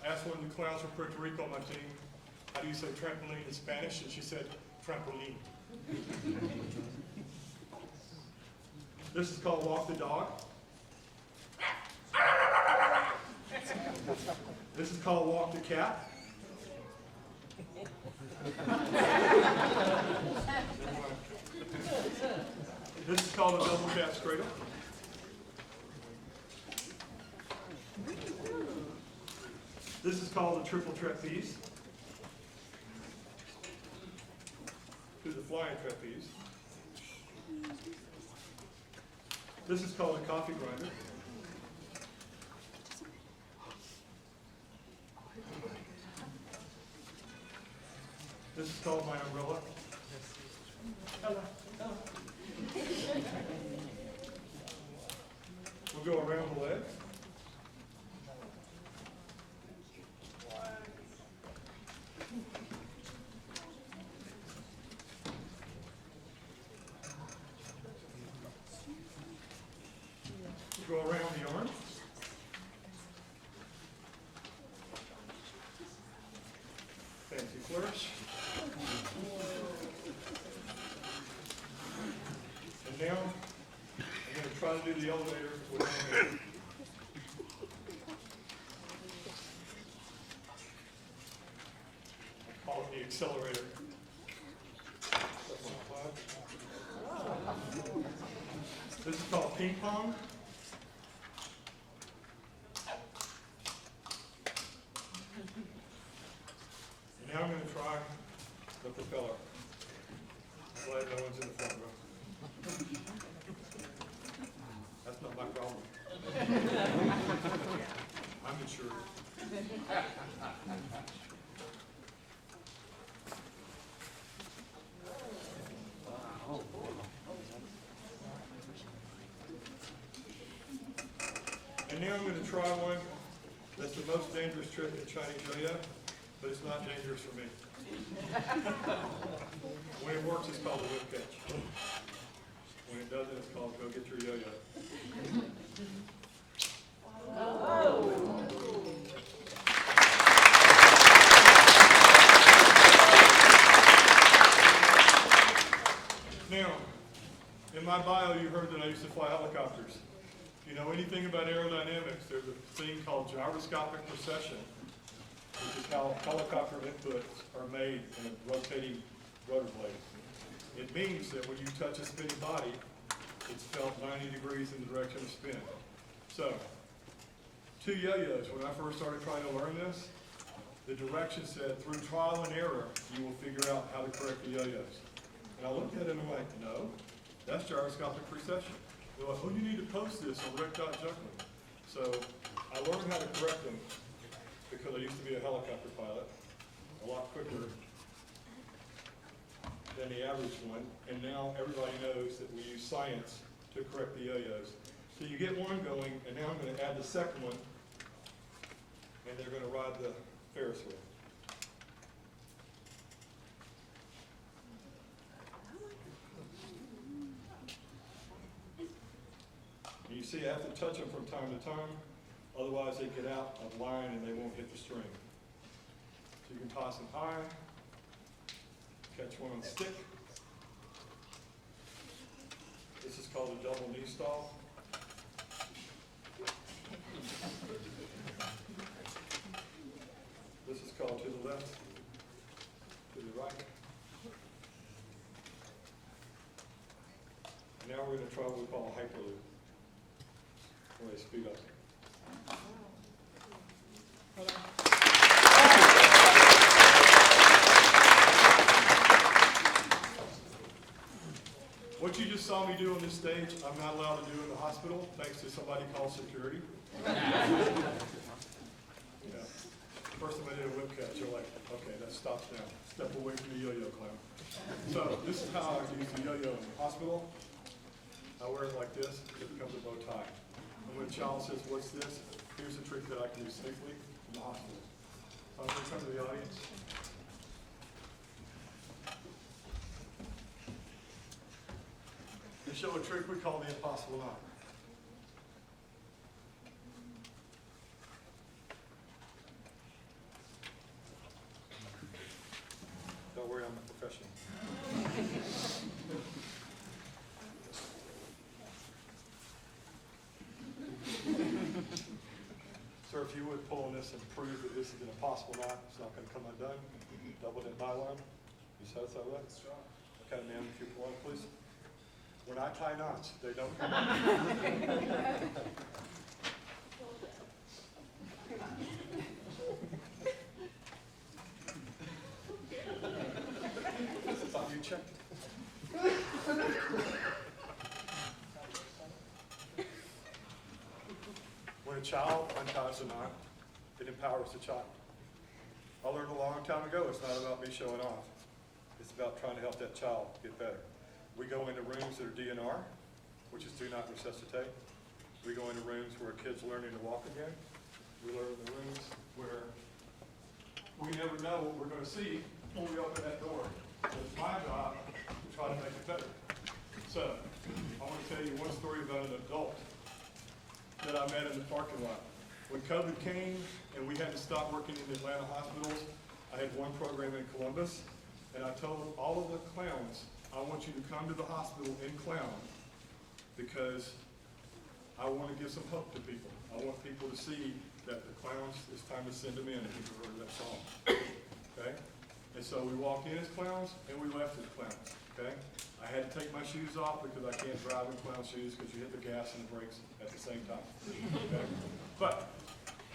I asked one of the clowns from Puerto Rico on my team, how do you say trampoline in Spanish? And she said, trampoline. This is called walk the dog. This is called walk the cat. This is called a double cat cradle. This is called a triple trapeze. To the flying trapeze. This is called a coffee grinder. This is called my umbrella. We'll go around the legs. go around the arm. Fancy flourish. And now, I'm going to try to do the elevator with one hand. I call it the accelerator. This is called ping pong. And now I'm going to try the propeller. Glad no one's in the front row. That's not my problem. I'm insured. And now I'm going to try one that's the most dangerous trick in Chinese yo-yo, but it's not dangerous for me. When it works, it's called a whip catch. When it doesn't, it's called go get your yo-yo. Now, in my bio, you heard that I used to fly helicopters. If you know anything about aerodynamics, there's a thing called gyroscopic precession, which is how helicopter inputs are made in a rotating rotor blade. It means that when you touch a spinning body, it's felt 90 degrees in the direction of spin. So, 2 yo-yos, when I first started trying to learn this, the direction said, through trial and error, you will figure out how to correct the yo-yos. And I looked at it and I'm like, no, that's gyroscopic precession. They're like, oh, you need to post this on rec.juggling. So I learned how to correct them because I used to be a helicopter pilot, a lot quicker than the average one. And now everybody knows that we use science to correct the yo-yos. So you get one going, and now I'm going to add the second one, and they're going to ride the Ferris wheel. You see, I have to touch them from time to time, otherwise they get out of line and they won't hit the string. So you can toss them high, catch one on the stick. This is called a double knee stall. This is called to the left, to the right. And now we're going to try what we call a hyperloop. Where they speed up. What you just saw me do on this stage, I'm not allowed to do in the hospital, thanks to somebody called security. Yeah. First time I did a whip catch, you're like, okay, that stops now. Step away from the yo-yo clown. So this is how I use the yo-yo in the hospital. I wear it like this, it becomes a bow tie. And when a child says, what's this? Here's a trick that I can use safely in the hospital. So I'm going to come to the audience. And show a trick we call the impossible knot. Don't worry, I'm a professional. Sir, if you would pull on this and prove that this is an impossible knot, it's not going to come undone. Double knit nylon. You satisfied with that? Okay, ma'am, if you pull on, please. When I tie knots, they don't come undone. I thought you checked it. When a child unties a knot, it empowers the child. I learned a long time ago, it's not about me showing off. It's about trying to help that child get better. We go into rooms that are DNR, which is do not resuscitate. We go into rooms where a kid's learning to walk again. We learn in the rooms where we never know what we're going to see when we open that door. So it's my job to try to make it better. So I want to tell you one story about an adult that I met in the parking lot. When COVID came and we had to stop working in the Atlanta hospitals, I had one program in Columbus, and I told all of the clowns, I want you to come to the hospital in clown because I want to give some hope to people. I want people to see that the clowns, it's time to send them in, if you've heard that song. Okay? And so we walked in as clowns and we left as clowns. Okay? I had to take my shoes off because I can't drive in clown shoes because you hit the gas and the brakes at the same time. Okay? But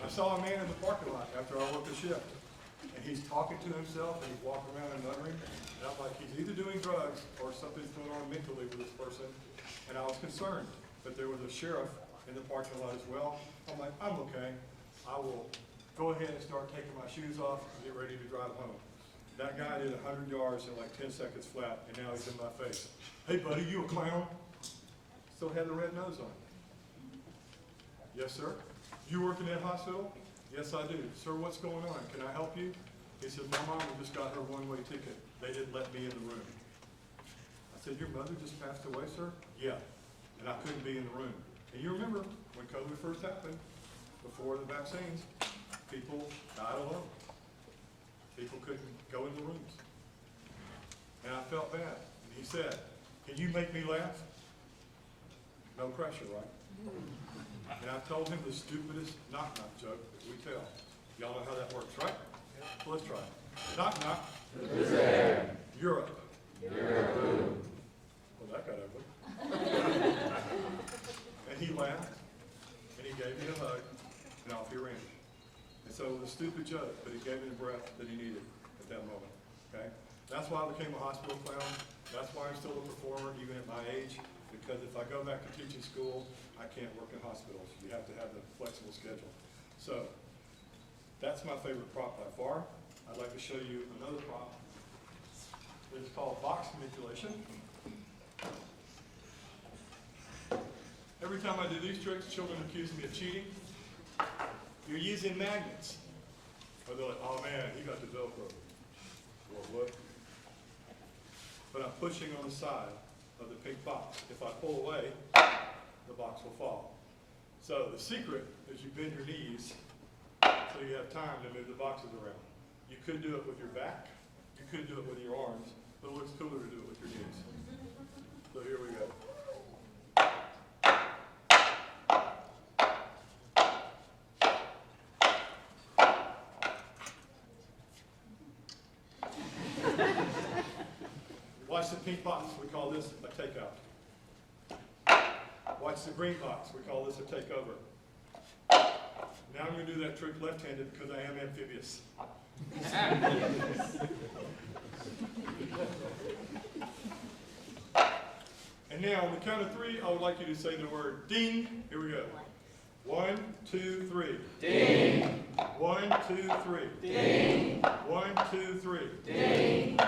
I saw a man in the parking lot after I worked the shift. And he's talking to himself and he's walking around and muttering. And I'm like, he's either doing drugs or something's going on mentally with this person. And I was concerned. But there was a sheriff in the parking lot as well. I'm like, I'm okay. I will go ahead and start taking my shoes off and get ready to drive home. That guy did 100 yards in like 10 seconds flat, and now he's in my face. Hey buddy, you a clown? Still had the red nose on. Yes, sir. You work in that hospital? Yes, I do. Sir, what's going on? Can I help you? He said, my mom just got her one-way ticket. They didn't let me in the room. I said, your mother just passed away, sir? Yeah. And I couldn't be in the room. And you remember when COVID first happened, before the vaccines, people died alone. People couldn't go in the rooms. And I felt bad. And he said, can you make me laugh? No pressure, right? And I told him the stupidest knock-knock joke that we tell. Y'all know how that works, right? So let's try it. Knock-knock. Who's there? Europe. Europe. Well, that got ugly. And he laughed, and he gave me a hug, and off he ran. And so it was a stupid joke, but he gave me the breath that he needed at that moment, okay? That's why I became a hospital clown. That's why I'm still a performer, even at my age, because if I go back to teaching school, I can't work in hospitals. You have to have the flexible schedule. So that's my favorite prop by far. I'd like to show you another prop. It's called box manipulation. Every time I do these tricks, children accuse me of cheating. You're using magnets. Or they're like, oh man, he got the Velcro. Or what? But I'm pushing on the side of the pink box. If I pull away, the box will fall. So the secret is you bend your knees so you have time to move the boxes around. You could do it with your back. You could do it with your arms, but it looks cooler to do it with your knees. So here we go. Watch the pink box, we call this a takeout. Watch the green box, we call this a takeover. Now I'm going to do that trick left-handed because I am amphibious. And now on the count of three, I would like you to say the word ding. Here we go. 1, 2, 3. Ding. 1, 2, 3. Ding. 1, 2, 3. Ding.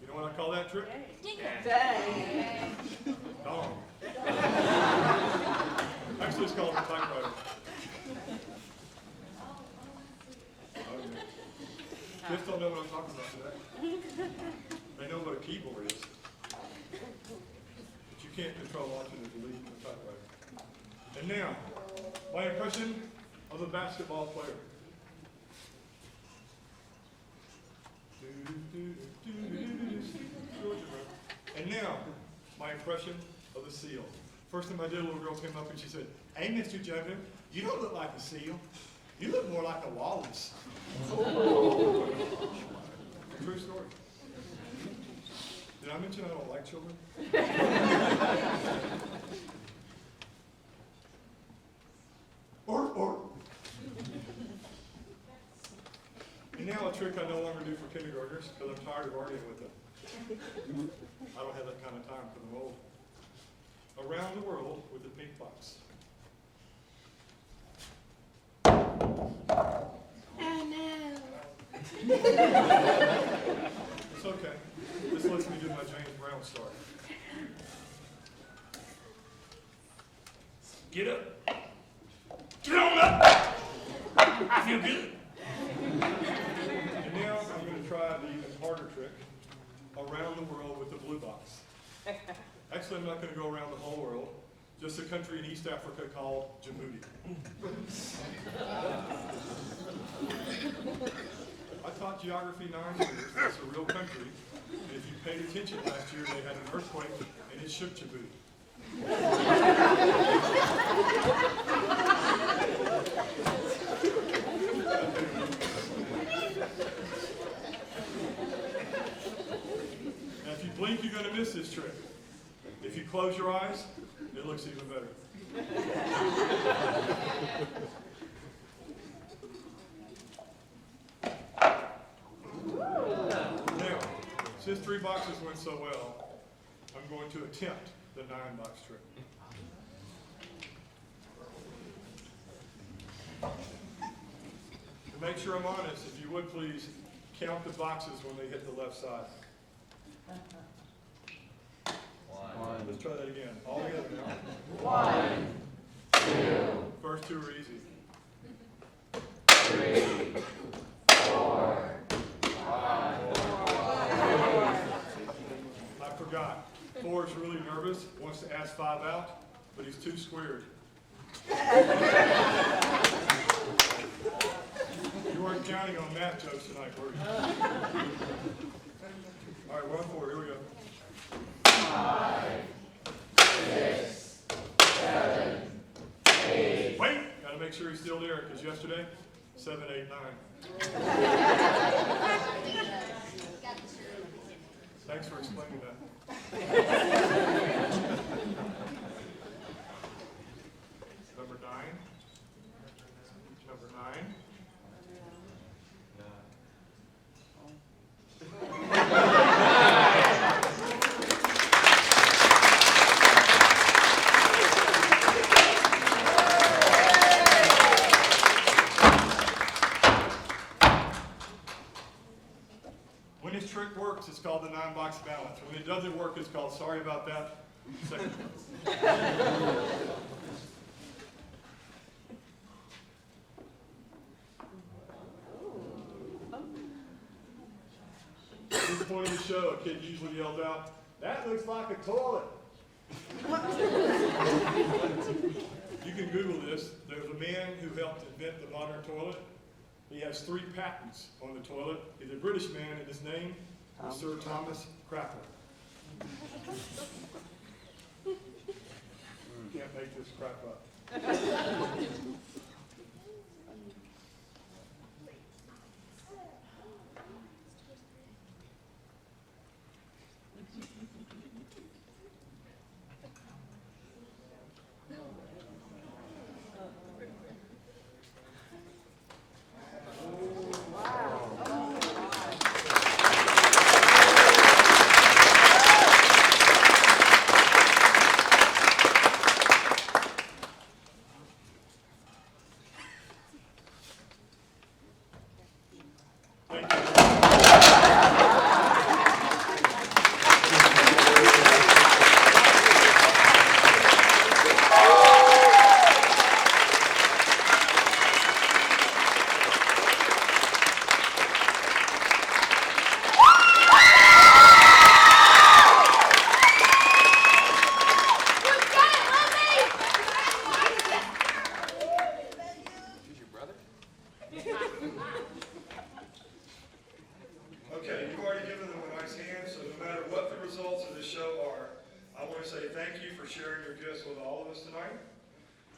You know what I call that trick?
Dang.
Dong. Actually, it's called a typewriter. Kids don't know what I'm talking about today. They know what a keyboard is. But you can't control Option and Delete a typewriter. And now, my impression of a basketball player. And now, my impression of a seal. First time I did, a little girl came up and she said, hey, Mr. Joker, you don't look like a seal. You look more like a walrus. True story. Did I mention I don't like children? Or. And now a trick I no longer do for kindergartners because I'm tired of arguing with them. I don't have that kind of time because I'm old. Around the world with the pink box.
Oh no.
It's okay. This lets me do my James Brown story. Get up. Get on up. I feel good. And now I'm going to try the even harder trick. Around the world with the blue box. Actually, I'm not going to go around the whole world, just a country in East Africa called Djibouti. I taught geography 9 years. It's a real country. And if you paid attention last year, they had an earthquake and it shook Djibouti. Now, if you blink, you're going to miss this trick. If you close your eyes, it looks even better. Now, since 3 boxes went so well, I'm going to attempt the 9-box trick. To make sure I'm honest, if you would please count the boxes when they hit the left side. Let's try that again. All together now.
1, 2.
First 2 are easy.
3, 4, 5.
I forgot. 4 is really nervous, wants to ask 5 out, but he's too squared. You weren't counting on math jokes tonight, were you? All right, 1, 4, here we go.
5, 6, 7, 8.
Wait! Gotta make sure he's still there, because yesterday, 7, 8, 9. Thanks for explaining that. Number 9. Number 9. When this trick works, it's called the 9-box balance. When it doesn't work, it's called sorry about that. Second one. At this point in the show, a kid usually yells out, "That looks like a toilet." You can Google this. There's a man who helped invent the modern toilet. He has 3 patents on the toilet. He's a British man, and his name is Sir Thomas Crackle. Can't make this crap up. Okay, you've already given them a nice hand, so no matter what the results of this show are, I want to say thank you for sharing your gifts with all of us tonight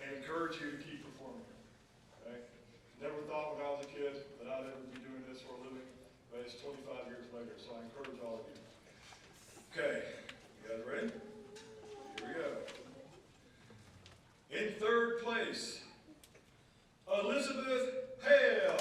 and encourage you to keep performing. Okay? Never thought when I was a kid that I'd ever be doing this for a living, but it's 25 years later, so I encourage all of you. Okay, you guys ready? Here we go. In 3rd place, Elizabeth Hale.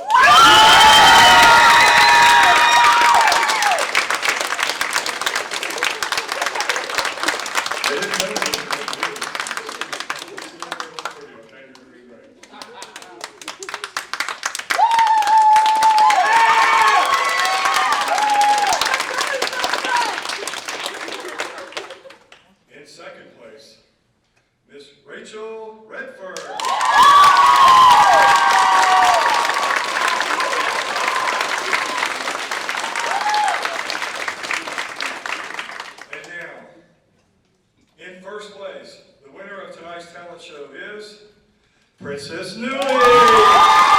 In 2nd place, Miss Rachel Redford. And now, in first place, the winner of tonight's talent show is Princess Newey.